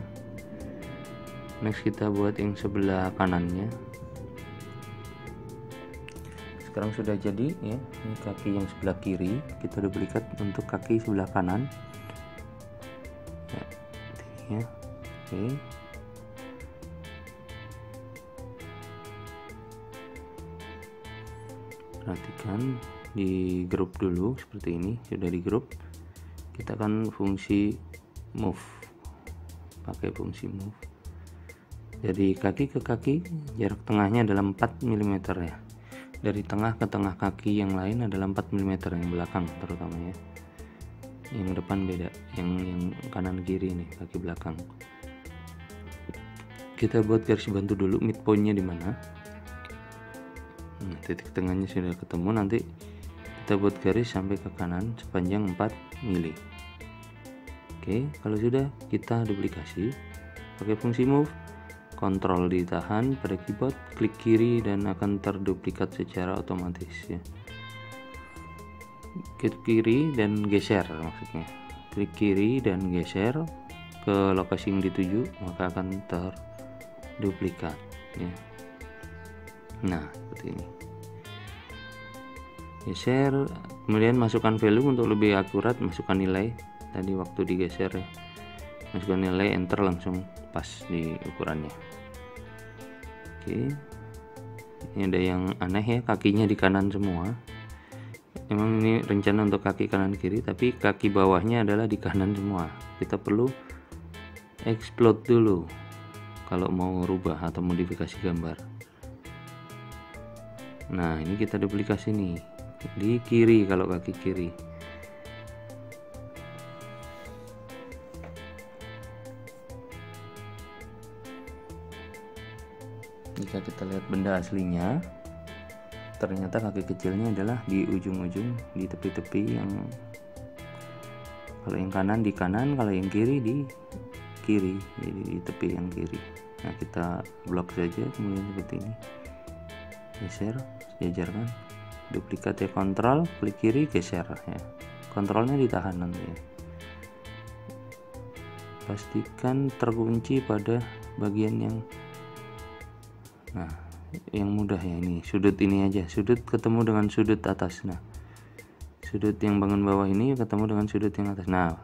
Next kita buat yang sebelah kanannya. Sekarang sudah jadi ya, ini kaki yang sebelah kiri, kita duplikat untuk kaki sebelah kanan ya. Oke, perhatikan di grup dulu seperti ini. Sudah di grup, kita akan fungsi move, pakai fungsi move. Dari kaki ke kaki jarak tengahnya adalah 4 mm ya. Dari tengah ke tengah kaki yang lain adalah 4 mm, yang belakang terutama ya. Yang depan beda, yang kanan kiri nih kaki belakang. Kita buat garis bantu dulu, midpointnya di mana. Nah, titik tengahnya sudah ketemu, nanti kita buat garis sampai ke kanan sepanjang 4 mm. Oke, kalau sudah kita duplikasi pakai fungsi move. Kontrol ditahan pada keyboard, klik kiri dan akan terduplikat secara otomatis ya. Klik kiri dan geser, maksudnya klik kiri dan geser ke lokasi yang dituju, maka akan terduplikat ya. Nah, seperti ini. Geser, kemudian masukkan value untuk lebih akurat, masukkan nilai tadi waktu digeser ya. Masukkan nilai, enter, langsung pas di ukurannya. Oke, ini ada yang aneh ya, kakinya di kanan semua. Memang ini rencana untuk kaki kanan kiri, tapi kaki bawahnya adalah di kanan semua. Kita perlu explode dulu kalau mau rubah atau modifikasi gambar. Nah, ini kita duplikasi nih di kiri, kalau kaki kiri. Jika kita lihat benda aslinya, ternyata kaki kecilnya adalah di ujung-ujung, di tepi-tepi, yang kalau yang kanan di kanan, kalau yang kiri di kiri, jadi di tepi yang kiri. Nah, kita blok saja, kemudian seperti ini, geser, sejajarkan, duplikat ya, kontrol, klik kiri, geser ya, kontrolnya ditahan nanti ya. Pastikan terkunci pada bagian yang, nah, yang mudah ya, ini sudut ini aja, sudut ketemu dengan sudut atas. Nah, sudut yang bangun bawah ini ketemu dengan sudut yang atas. Nah,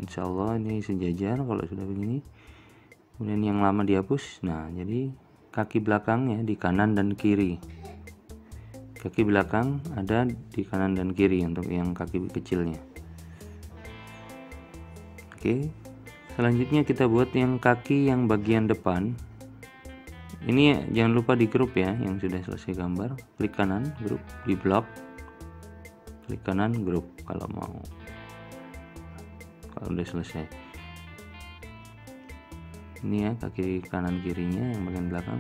insya Allah ini sejajar kalau sudah begini. Kemudian yang lama dihapus. Nah, jadi kaki belakang ya di kanan dan kiri. Kaki belakang ada di kanan dan kiri untuk yang kaki kecilnya. Oke, selanjutnya kita buat yang kaki yang bagian depan. Ini jangan lupa di grup ya, yang sudah selesai gambar, klik kanan grup, di blok, klik kanan grup kalau mau, kalau udah selesai. Ini ya kaki kanan kirinya yang bagian belakang.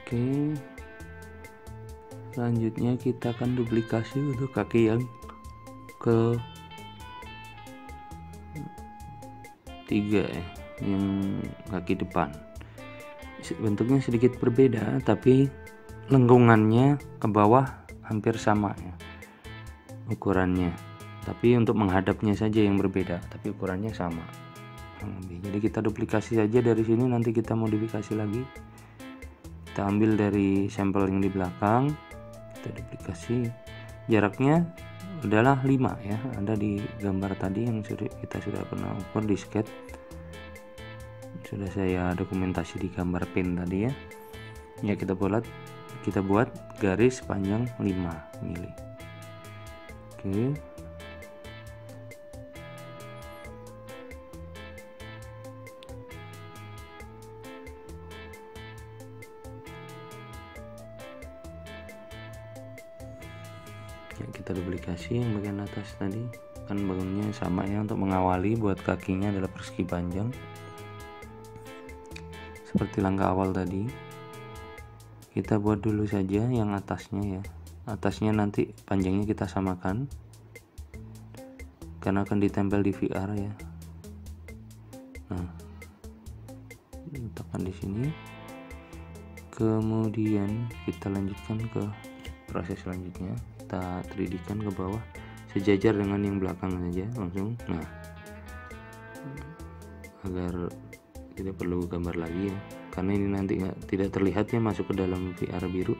Oke, selanjutnya kita akan duplikasi untuk kaki yang ke 3 ya, yang kaki depan. Bentuknya sedikit berbeda, tapi lengkungannya ke bawah hampir sama ya ukurannya, tapi untuk menghadapnya saja yang berbeda, tapi ukurannya sama. Jadi kita duplikasi saja dari sini, nanti kita modifikasi lagi. Kita ambil dari sampel yang di belakang, kita duplikasi, jaraknya adalah 5 ya, ada di gambar tadi yang kita sudah pernah ukur di sketch, sudah saya dokumentasi di gambar pin tadi ya. Ya, kita buat kita buat garis panjang 5 mili. Oke. Ya, kita duplikasi yang bagian atas tadi, kan bangunnya sama ya. Untuk mengawali, buat kakinya adalah persegi panjang seperti langkah awal tadi. Kita buat dulu saja yang atasnya ya. Atasnya nanti panjangnya kita samakan karena akan ditempel di VR ya. Nah, letakkan di sini. Kemudian kita lanjutkan ke proses selanjutnya. Kita 3D kan ke bawah sejajar dengan yang belakang saja langsung. Nah, agar tidak perlu gambar lagi ya, karena ini nanti tidak terlihat ya masuk ke dalam VR biru.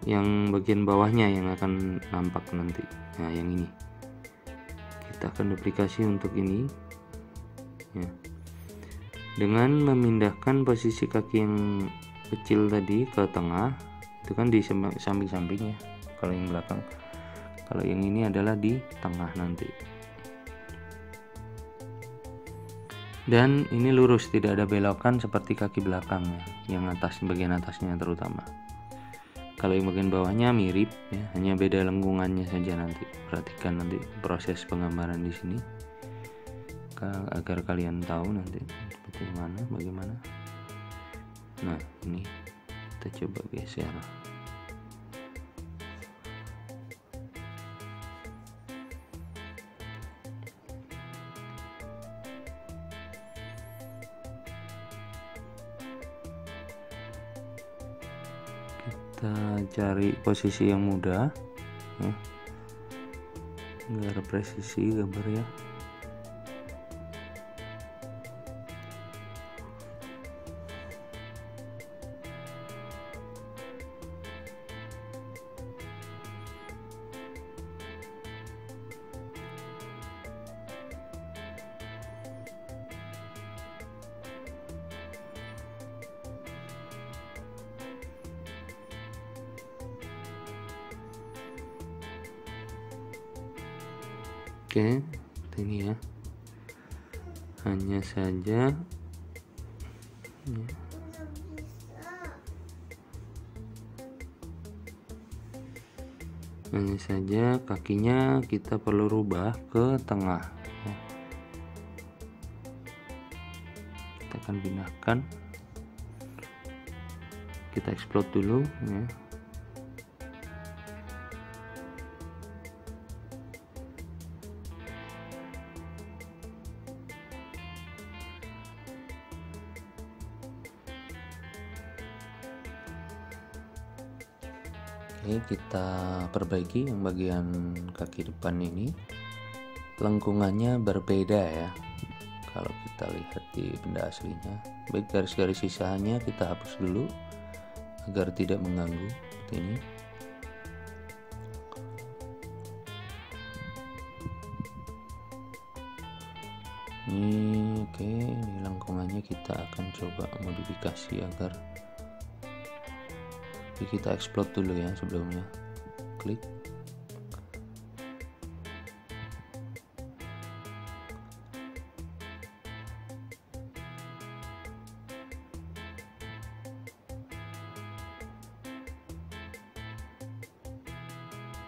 Yang bagian bawahnya yang akan nampak nanti. Nah, yang ini kita akan duplikasi untuk ini ya, dengan memindahkan posisi kaki yang kecil tadi ke tengah. Itu kan di samping-sampingnya kalau yang belakang. Kalau yang ini adalah di tengah nanti. Dan ini lurus, tidak ada belokan seperti kaki belakang ya, yang atas, bagian atasnya terutama. Kalau yang bagian bawahnya mirip ya, hanya beda lengkungannya saja nanti. Perhatikan nanti proses penggambaran di sini agar kalian tahu nanti seperti mana, bagaimana. Nah, ini kita coba geser. Kita cari posisi yang mudah ya, biar presisi gambar ya. Oke, ini ya. Hanya saja ya. Hanya saja kakinya kita perlu rubah ke tengah ya. Kita akan pindahkan, kita explode dulu ya. Oke, kita perbaiki yang bagian kaki depan ini. Lengkungannya berbeda ya kalau kita lihat di benda aslinya. Baik, garis-garis sisanya kita hapus dulu agar tidak mengganggu seperti ini. Oke, ini lengkungannya kita akan coba modifikasi agar kita explode dulu ya sebelumnya. Klik.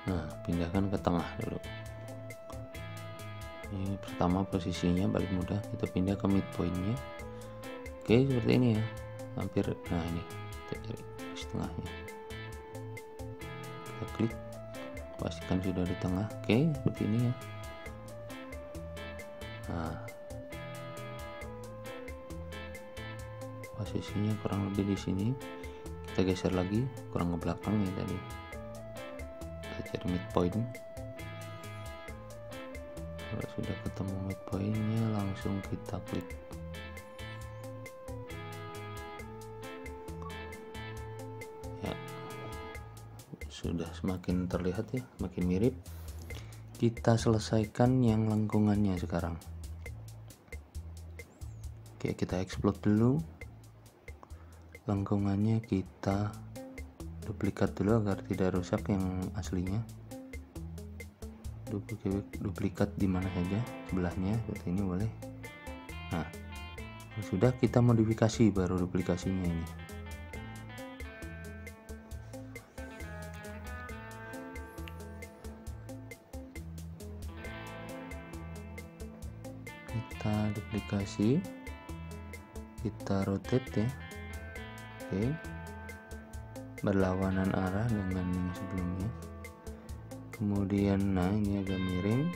Nah, pindahkan ke tengah dulu. Ini pertama posisinya paling mudah, kita pindah ke midpointnya. Oke, seperti ini ya, hampir. Nah, ini kita cari setengahnya, kita klik, pastikan sudah di tengah. Oke, seperti ini ya. Nah, posisinya kurang lebih di sini. Kita geser lagi, kurang ke belakang ya tadi. Kita cari midpoint. Kalau sudah ketemu midpointnya, langsung kita klik. Ya, sudah semakin terlihat ya, makin mirip. Kita selesaikan yang lengkungannya sekarang. Oke, kita explode dulu. Lengkungannya kita duplikat dulu agar tidak rusak yang aslinya. Duplikat di mana saja, sebelahnya seperti ini boleh. Nah, sudah, kita modifikasi baru duplikasinya ini. Kita duplikasi, kita rotate ya. Oke, berlawanan arah dengan yang sebelumnya. Kemudian nah ini agak miring,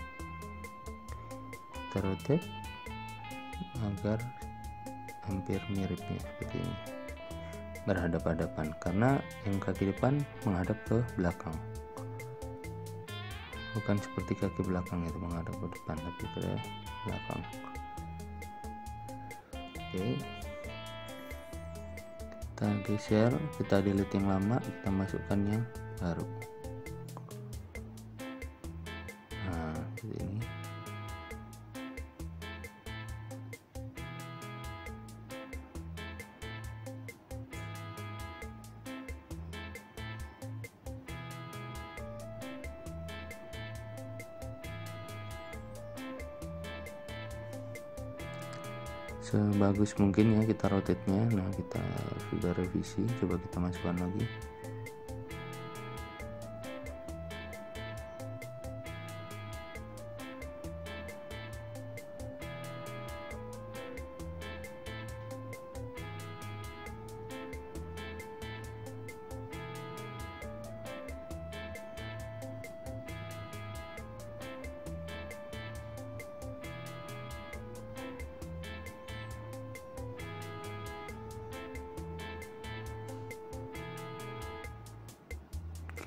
kita rotate agar hampir miripnya seperti ini, berhadap-hadapan, karena yang kaki depan menghadap ke belakang, bukan seperti kaki belakang itu menghadap ke depan tapi ke belakang. Oke, kita geser, kita delete yang lama, kita masukkan yang baru. Nah seperti ini. Sebagus mungkin ya kita rotate-nya. Nah kita sudah revisi, coba kita masukkan lagi.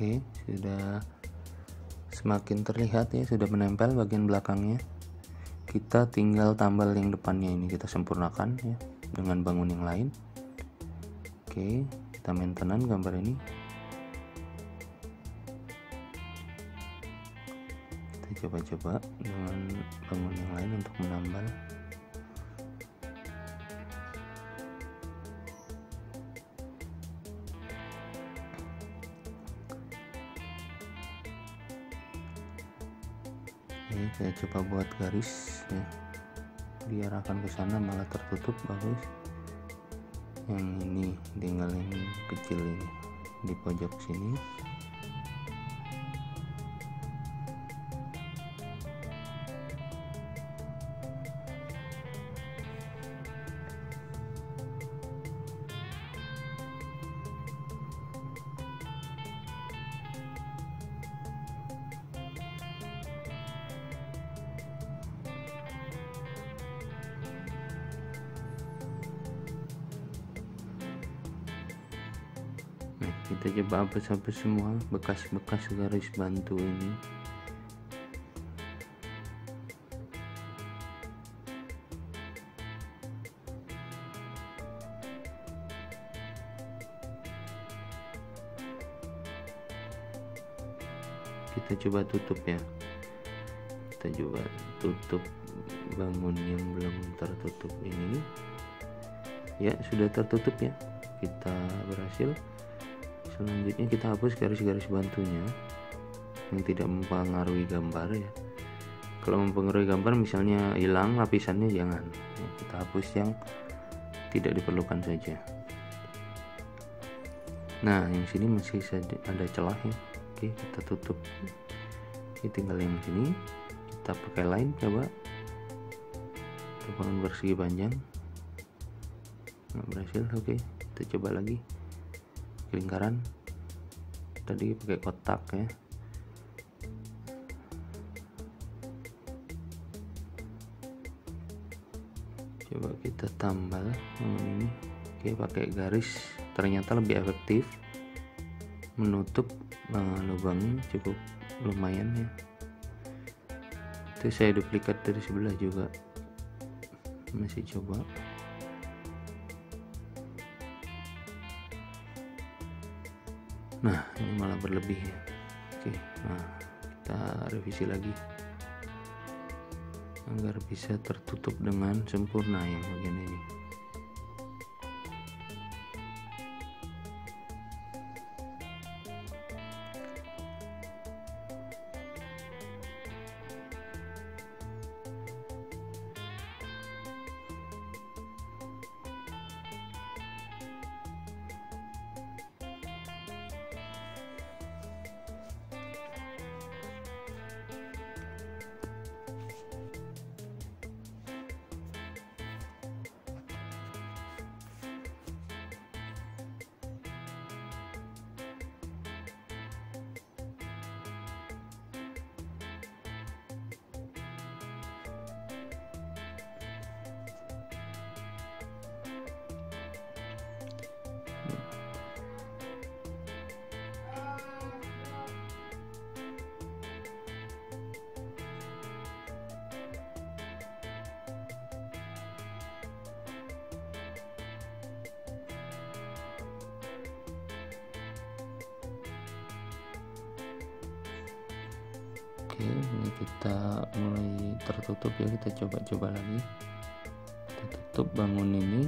Oke, sudah semakin terlihat ya, sudah menempel bagian belakangnya. Kita tinggal tambal yang depannya ini, kita sempurnakan ya dengan bangun yang lain. Oke, kita maintenance gambar ini. Kita coba-coba dengan bangun yang lain untuk menambal. Ini saya coba buat garis ya, diarahkan ke sana malah tertutup, bagus. Yang ini tinggal yang kecil ini di pojok sini. Kita coba hapus semua bekas-bekas garis bantu ini. Kita coba tutup ya, kita coba tutup bangun yang belum tertutup ini ya. Sudah tertutup ya, kita berhasil. Selanjutnya kita hapus garis-garis bantunya yang tidak mempengaruhi gambar ya. Kalau mempengaruhi gambar misalnya hilang lapisannya, jangan ya, kita hapus yang tidak diperlukan saja. Nah yang sini masih ada celah ya. Oke, kita tutup. Ini tinggal yang sini kita pakai line, coba bangun bersegi panjang, nggak berhasil. Oke, kita coba lagi lingkaran, tadi pakai kotak ya. Coba kita tambal ini. Oke, pakai garis ternyata lebih efektif menutup lubangnya, cukup lumayan ya. Itu saya duplikat dari sebelah juga, masih coba. Nah ini malah berlebih ya. Oke, nah kita revisi lagi agar bisa tertutup dengan sempurna yang bagian ini. Oke, ini kita mulai tertutup ya, kita coba lagi. Kita tutup bangun ini.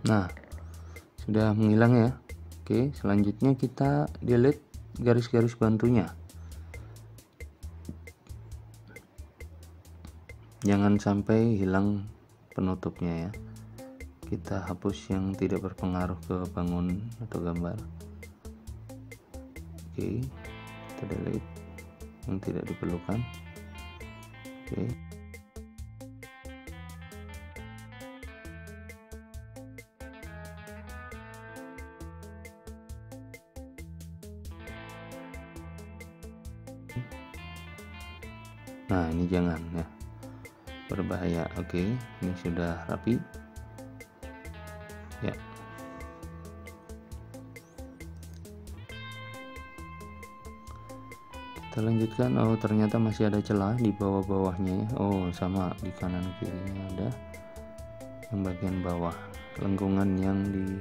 Nah, sudah menghilang ya. Oke, selanjutnya kita delete garis-garis bantunya. Jangan sampai hilang penutupnya ya. Kita hapus yang tidak berpengaruh ke bangun atau gambar. Oke, kita delete yang tidak diperlukan. Oke. Nah, ini jangan ya, berbahaya. Oke, ini sudah rapi ya. Kita lanjutkan. Oh, ternyata masih ada celah di bawah-bawahnya ya. Oh, sama di kanan kirinya ada yang bagian bawah, lengkungan yang di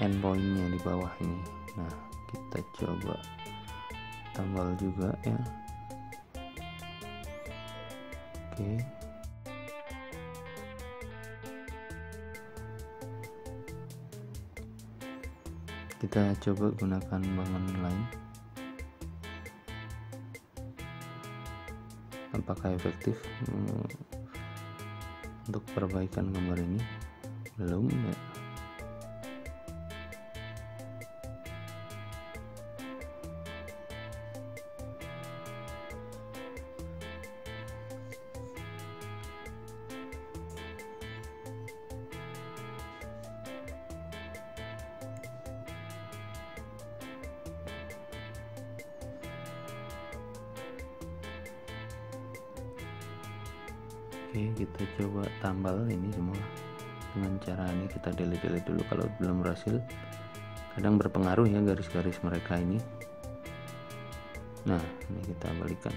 endpointnya di bawah ini. Nah, kita coba tambal juga ya. Oke. Kita coba gunakan bangun lain. Apakah efektif untuk perbaikan gambar ini? Belum ya. Oke, kita coba tambal ini semua dengan cara ini. Kita delete dulu kalau belum berhasil. Kadang berpengaruh ya garis-garis mereka ini. Nah, ini kita balikan.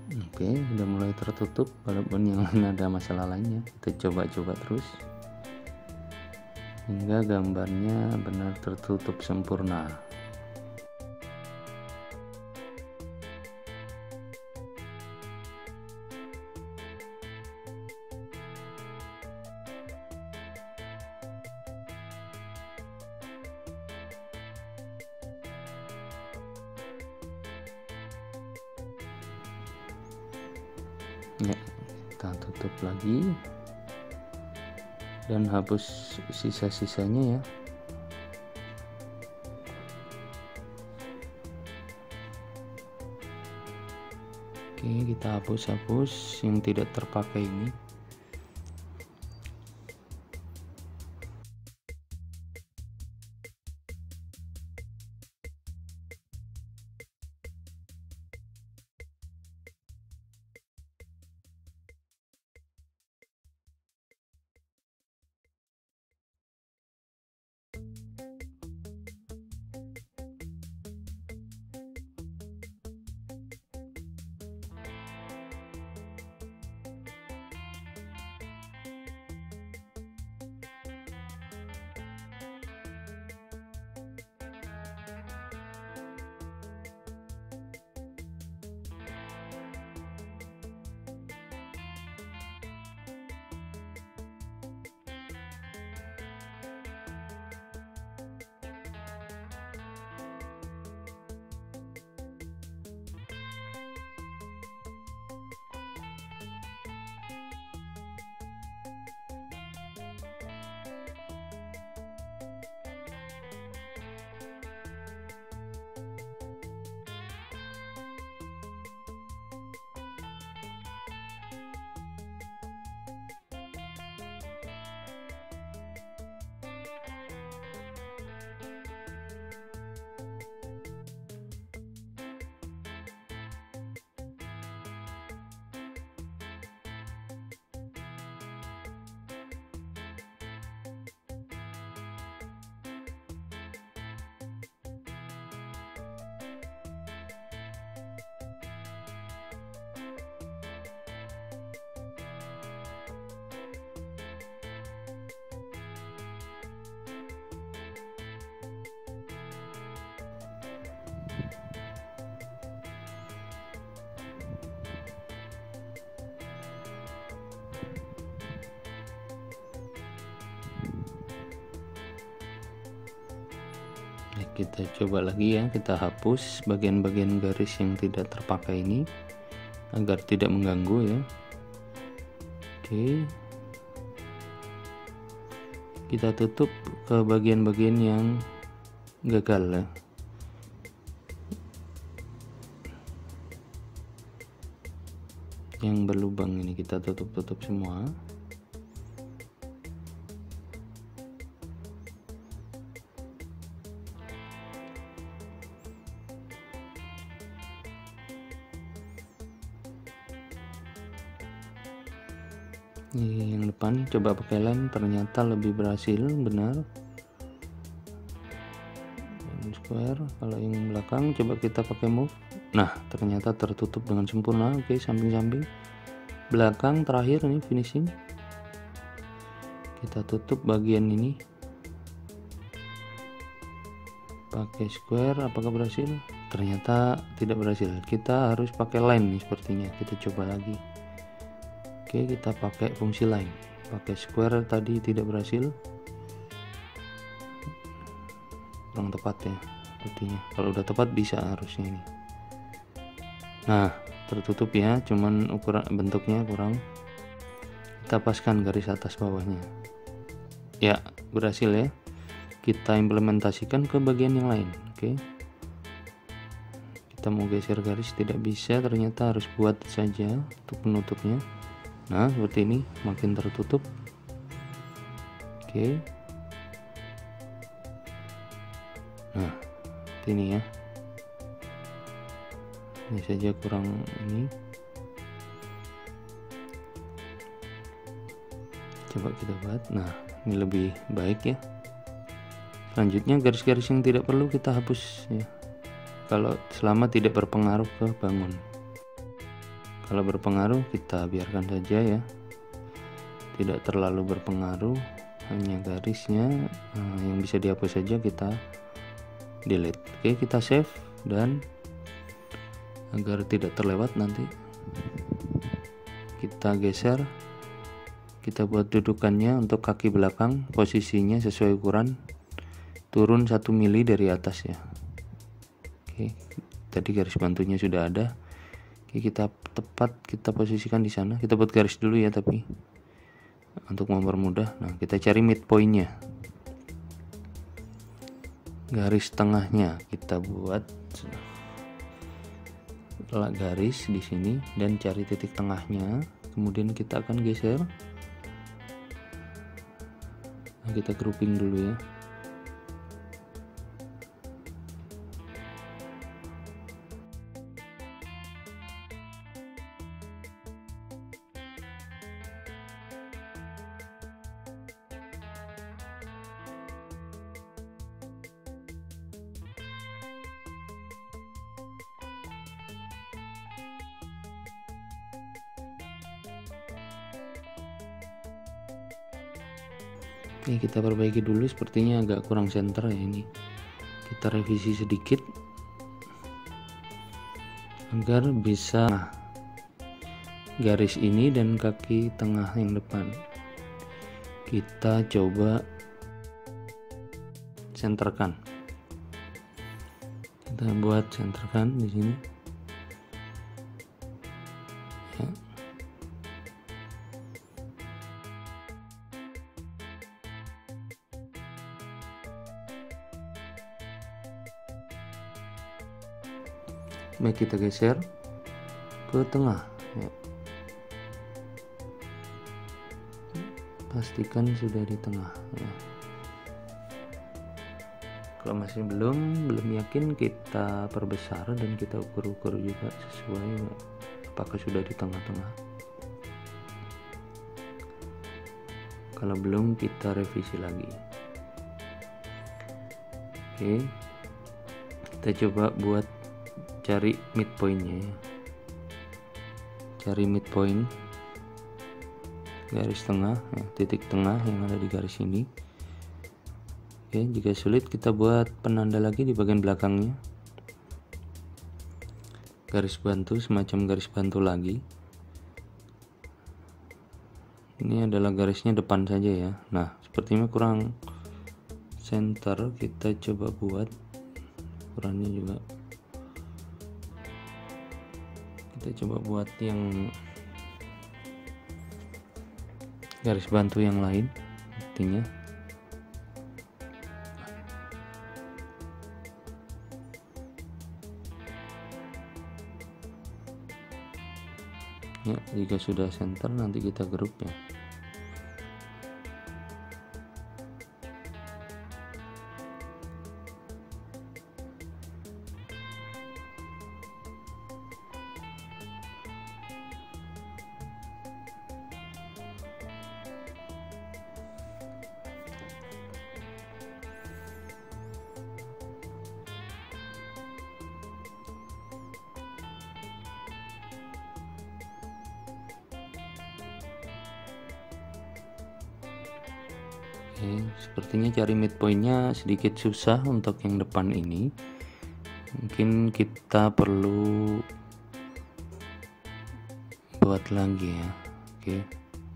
Oke, udah mulai tertutup walaupun yang lain ada masalah lainnya. Kita coba-coba terus hingga gambarnya benar tertutup sempurna. Ya, kita tutup lagi dan hapus sisa-sisanya ya. Oke, kita hapus yang tidak terpakai ini. kita coba lagi ya, kita hapus bagian-bagian garis yang tidak terpakai ini agar tidak mengganggu ya. Oke, kita tutup ke bagian-bagian yang gagal ya. Yang berlubang ini kita tutup semua. Ini yang depan coba pakai lem, ternyata lebih berhasil, benar. Square. Kalau yang belakang coba kita pakai move. Nah, ternyata tertutup dengan sempurna. Oke, samping-samping. Belakang terakhir ini finishing. Kita tutup bagian ini. Pakai square, apakah berhasil? Ternyata tidak berhasil. Kita harus pakai line nih sepertinya. Kita coba lagi. Oke, kita pakai fungsi line. Pakai square tadi tidak berhasil. Kurang tepat ya sepertinya. Kalau udah tepat bisa harusnya ini. Nah, tertutup ya, cuman ukuran bentuknya kurang. Kita paskan garis atas bawahnya. Ya, berhasil ya. Kita implementasikan ke bagian yang lain. Oke. Kita mau geser garis tidak bisa, ternyata harus buat saja untuk penutupnya. Nah, seperti ini, makin tertutup. Oke. Nah, ini ya. Ini saja kurang ini. Coba kita buat. Nah, ini lebih baik ya. Selanjutnya garis-garis yang tidak perlu kita hapus ya. Kalau selama tidak berpengaruh ke bangun. Kalau berpengaruh kita biarkan saja ya. Tidak terlalu berpengaruh, hanya garisnya yang bisa dihapus saja kita delete. Oke, kita save dan agar tidak terlewat nanti kita geser. Kita buat dudukannya untuk kaki belakang, posisinya sesuai ukuran, turun 1 mili dari atas ya. Oke, tadi garis bantunya sudah ada. Oke, kita posisikan di sana. Kita buat garis dulu ya, tapi untuk mempermudah. Nah, kita cari midpointnya, garis tengahnya kita buat garis di sini dan cari titik tengahnya. Kemudian kita akan geser. Nah, kita grouping dulu ya. Oke, kita perbaiki dulu, sepertinya agak kurang center ya ini. Kita revisi sedikit agar bisa garis ini dan kaki tengah yang depan. Kita coba senterkan. Kita buat senterkan di sini. Ya. Baik, kita geser ke tengah ya. Pastikan sudah di tengah ya. Kalau masih belum yakin, kita perbesar dan kita ukur-ukur juga sesuai ya, apakah sudah di tengah-tengah. Kalau belum, kita revisi lagi. Oke, kita coba buat cari midpointnya ya. Cari midpoint garis tengah ya, titik tengah yang ada di garis ini. Oke, jika sulit kita buat penanda lagi di bagian belakangnya, garis bantu, semacam garis bantu lagi. Ini adalah garisnya depan saja ya. Nah, sepertinya kurang center, kita coba buat ukurannya juga kita coba buat yang garis bantu yang lain, artinya ya. Jika sudah center, nanti kita grup ya. Oke, sepertinya cari midpointnya sedikit susah untuk yang depan ini. Mungkin kita perlu buat lagi ya. Oke,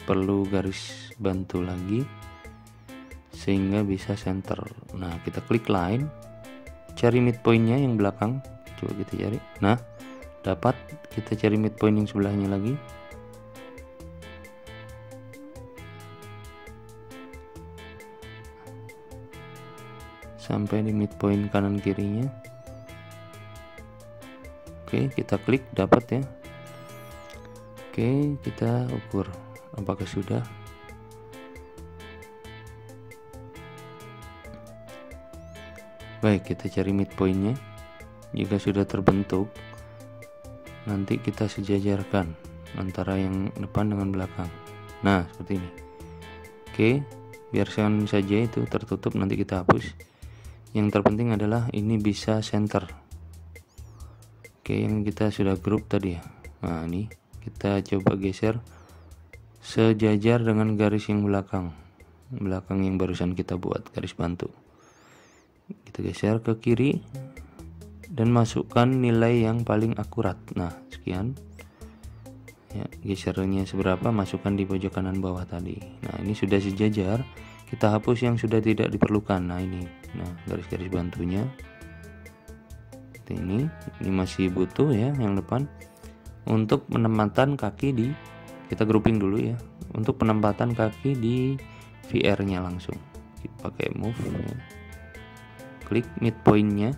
perlu garis bantu lagi sehingga bisa center. Nah, kita klik line, cari midpointnya yang belakang, coba kita cari. Nah, dapat. Kita cari midpoint yang sebelahnya lagi. Sampai di midpoint kanan kirinya. Oke, kita klik, dapat ya. Oke, kita ukur apakah sudah. Baik, kita cari midpointnya. Jika sudah terbentuk, nanti kita sejajarkan antara yang depan dengan belakang. Nah, seperti ini. Oke, biarkan saja itu tertutup, nanti kita hapus. Yang terpenting adalah ini bisa center. Oke, yang kita sudah grup tadi ya. Nah, ini kita coba geser sejajar dengan garis yang belakang yang barusan kita buat, garis bantu. Kita geser ke kiri dan masukkan nilai yang paling akurat. Nah, sekian ya, gesernya seberapa, masukkan di pojok kanan bawah tadi. Nah, ini sudah sejajar. Kita hapus yang sudah tidak diperlukan. Nah, ini, nah, garis-garis bantunya ini masih butuh ya yang depan. Untuk penempatan kaki kita grouping dulu ya. Untuk penempatan kaki di VR nya langsung kita pakai move ya. Klik midpointnya,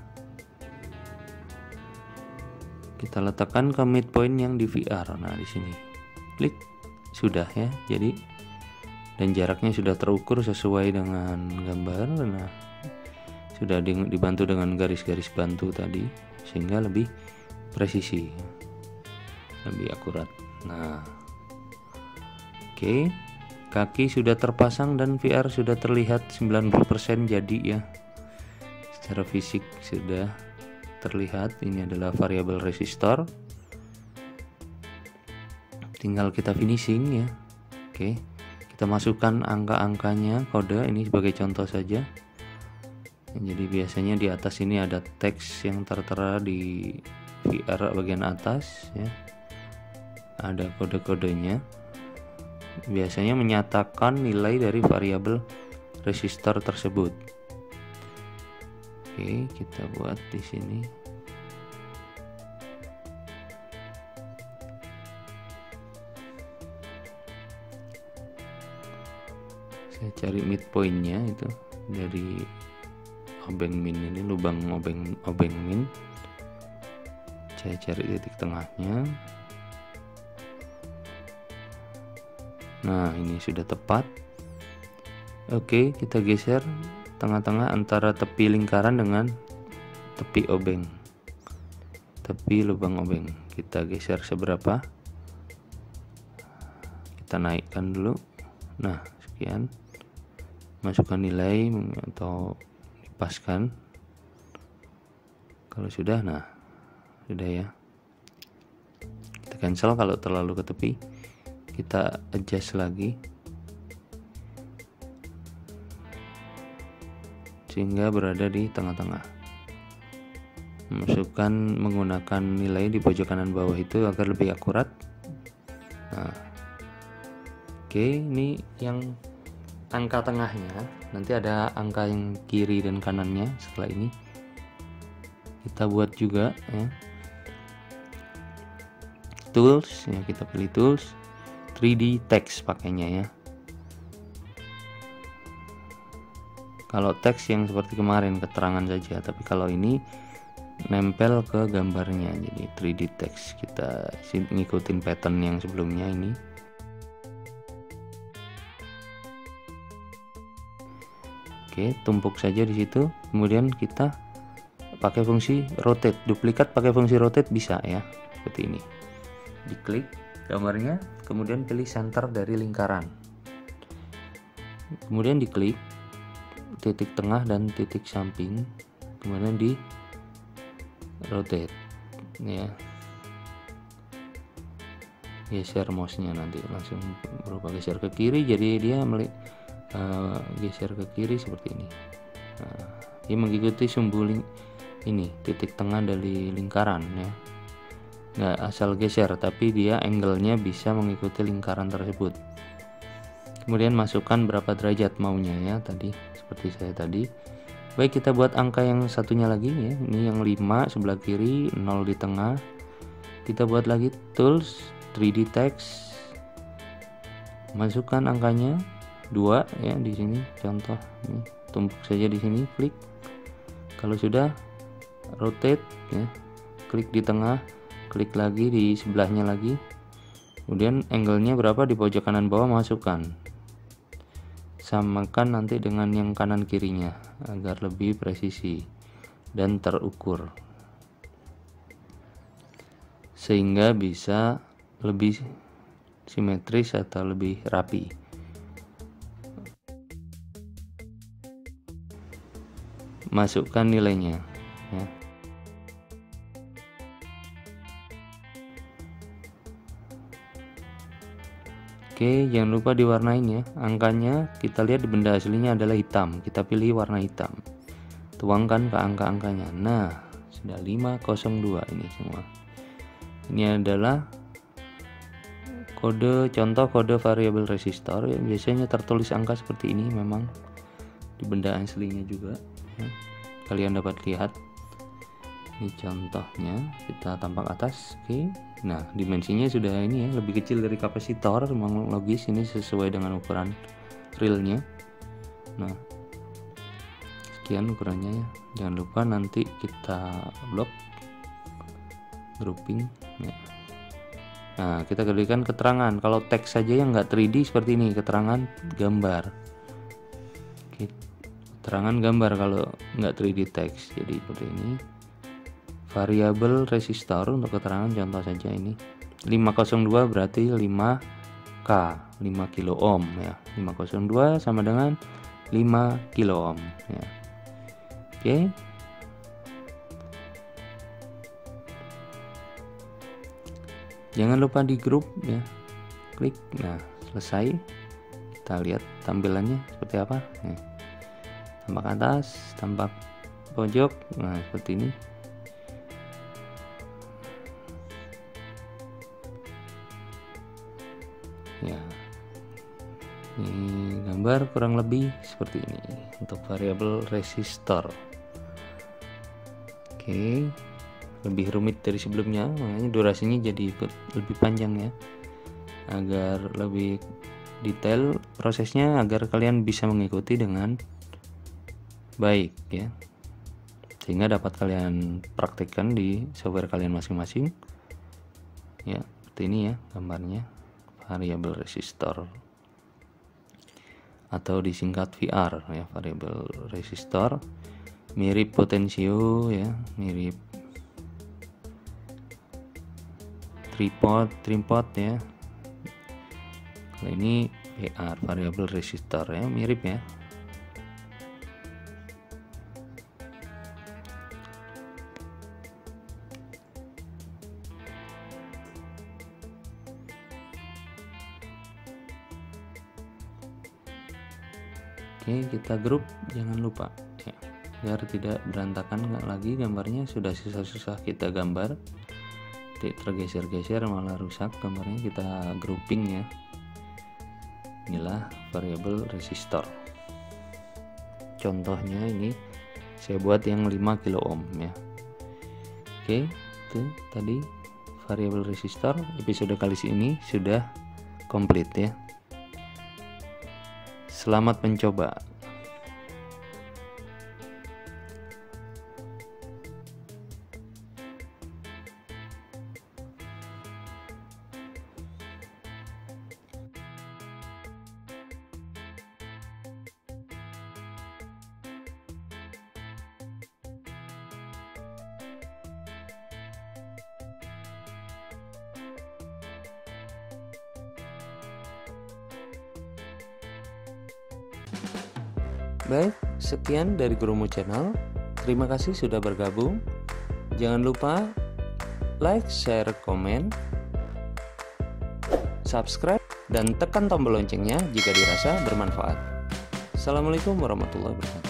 kita letakkan ke midpoint yang di VR. Nah, di sini klik, sudah ya. Jadi dan jaraknya sudah terukur sesuai dengan gambar. Nah, sudah dibantu dengan garis-garis bantu tadi sehingga lebih presisi, lebih akurat. Nah, oke, kaki sudah terpasang dan VR sudah terlihat 90% jadi ya. Secara fisik sudah terlihat. Ini adalah variabel resistor, tinggal kita finishing ya. Oke, kita masukkan angka-angkanya, kode ini sebagai contoh saja. Jadi biasanya di atas ini ada teks yang tertera di VR bagian atas ya. Ada kode-kodenya. Biasanya menyatakan nilai dari variabel resistor tersebut. Oke, kita buat di sini. Saya cari midpointnya itu dari obeng min ini, lubang obeng min. Saya cari titik tengahnya. Nah, ini sudah tepat. Oke, kita geser tengah-tengah antara tepi lingkaran dengan tepi obeng, tepi lubang obeng. Kita geser seberapa, kita naikkan dulu. Nah, sekian. Masukkan nilai atau dipaskan. Kalau sudah, nah sudah ya. Kita cancel kalau terlalu ke tepi. Kita adjust lagi sehingga berada di tengah-tengah. Masukkan menggunakan nilai di pojok kanan bawah itu agar lebih akurat. Nah, oke, ini yang angka tengahnya. Nanti ada angka yang kiri dan kanannya setelah ini. kita buat juga ya. Tools ya, kita pilih tools, 3D text pakainya ya. Kalau teks yang seperti kemarin keterangan saja, tapi kalau ini nempel ke gambarnya, jadi 3D text. Kita ngikutin pattern yang sebelumnya ini. Oke, tumpuk saja di situ. Kemudian kita pakai fungsi rotate, duplikat pakai fungsi rotate bisa ya, seperti ini. Diklik gambarnya, kemudian pilih center dari lingkaran. Kemudian diklik titik tengah dan titik samping, kemudian di rotate ya, geser mouse-nya, nanti langsung berubah geser ke kiri, jadi dia geser ke kiri seperti ini. Nah, dia mengikuti sumbu ini titik tengah dari lingkaran ya, nggak asal geser tapi dia angle-nya bisa mengikuti lingkaran tersebut. Kemudian masukkan berapa derajat maunya ya, tadi seperti saya tadi. Baik, kita buat angka yang satunya lagi ya. Ini yang 5 sebelah kiri, 0 di tengah. Kita buat lagi tools, 3D text. Masukkan angkanya 2 ya di sini, contoh ini, tumpuk saja di sini, klik. Kalau sudah, rotate ya. Klik di tengah, klik lagi di sebelahnya lagi. Kemudian angle-nya berapa di pojok kanan bawah, masukkan. Samakan nanti dengan yang kanan kirinya agar lebih presisi dan terukur, sehingga bisa lebih simetris atau lebih rapi. Masukkan nilainya ya. Oke, jangan lupa diwarnain ya. Angkanya kita lihat di benda aslinya adalah hitam. Kita pilih warna hitam. Tuangkan ke angka-angkanya. Nah, sudah 502 ini semua. Ini adalah contoh kode variabel resistor yang biasanya tertulis angka seperti ini, memang di benda aslinya juga ya. Kalian dapat lihat. Ini contohnya, kita tampak atas. Oke. Nah, dimensinya sudah ini ya, lebih kecil dari kapasitor, memang logis, ini sesuai dengan ukuran realnya. Nah, sekian ukurannya ya. Jangan lupa nanti kita blok grouping ya. Nah, kita berikan keterangan. Kalau teks saja yang nggak 3D seperti ini, keterangan gambar. Oke, keterangan gambar kalau nggak 3D teks, jadi seperti ini. Variabel resistor untuk keterangan contoh saja ini 502 berarti 5K, 5 kilo ohm ya. 502 sama dengan 5 kilo ohm ya. Oke. Jangan lupa di grup ya. Klik. Nah, selesai. Kita lihat tampilannya seperti apa. Nih. Tampak atas, tampak pojok. Nah, seperti ini. Ya, ini gambar kurang lebih seperti ini untuk variabel resistor. Oke, lebih rumit dari sebelumnya, makanya durasinya jadi ikut lebih panjang ya, agar lebih detail prosesnya, agar kalian bisa mengikuti dengan baik ya, sehingga dapat kalian praktekkan di software kalian masing-masing ya. Seperti ini ya gambarnya, variabel resistor atau disingkat VR ya, variabel resistor. Mirip potensio ya, mirip tripod ya. Kalau ini VR, variabel resistor ya, mirip ya. Oke, kita grup, jangan lupa ya, biar tidak berantakan lagi gambarnya. Sudah susah-susah kita gambar, tergeser-geser malah rusak gambarnya. Kita grouping ya. Inilah variabel resistor. Contohnya ini saya buat yang 5 kilo ohm ya. Oke, itu tadi variabel resistor episode kali ini sudah komplit ya. Selamat mencoba. Baik, sekian dari Gurumu Channel. Terima kasih sudah bergabung. Jangan lupa like, share, komen, subscribe, dan tekan tombol loncengnya jika dirasa bermanfaat. Assalamualaikum warahmatullahi wabarakatuh.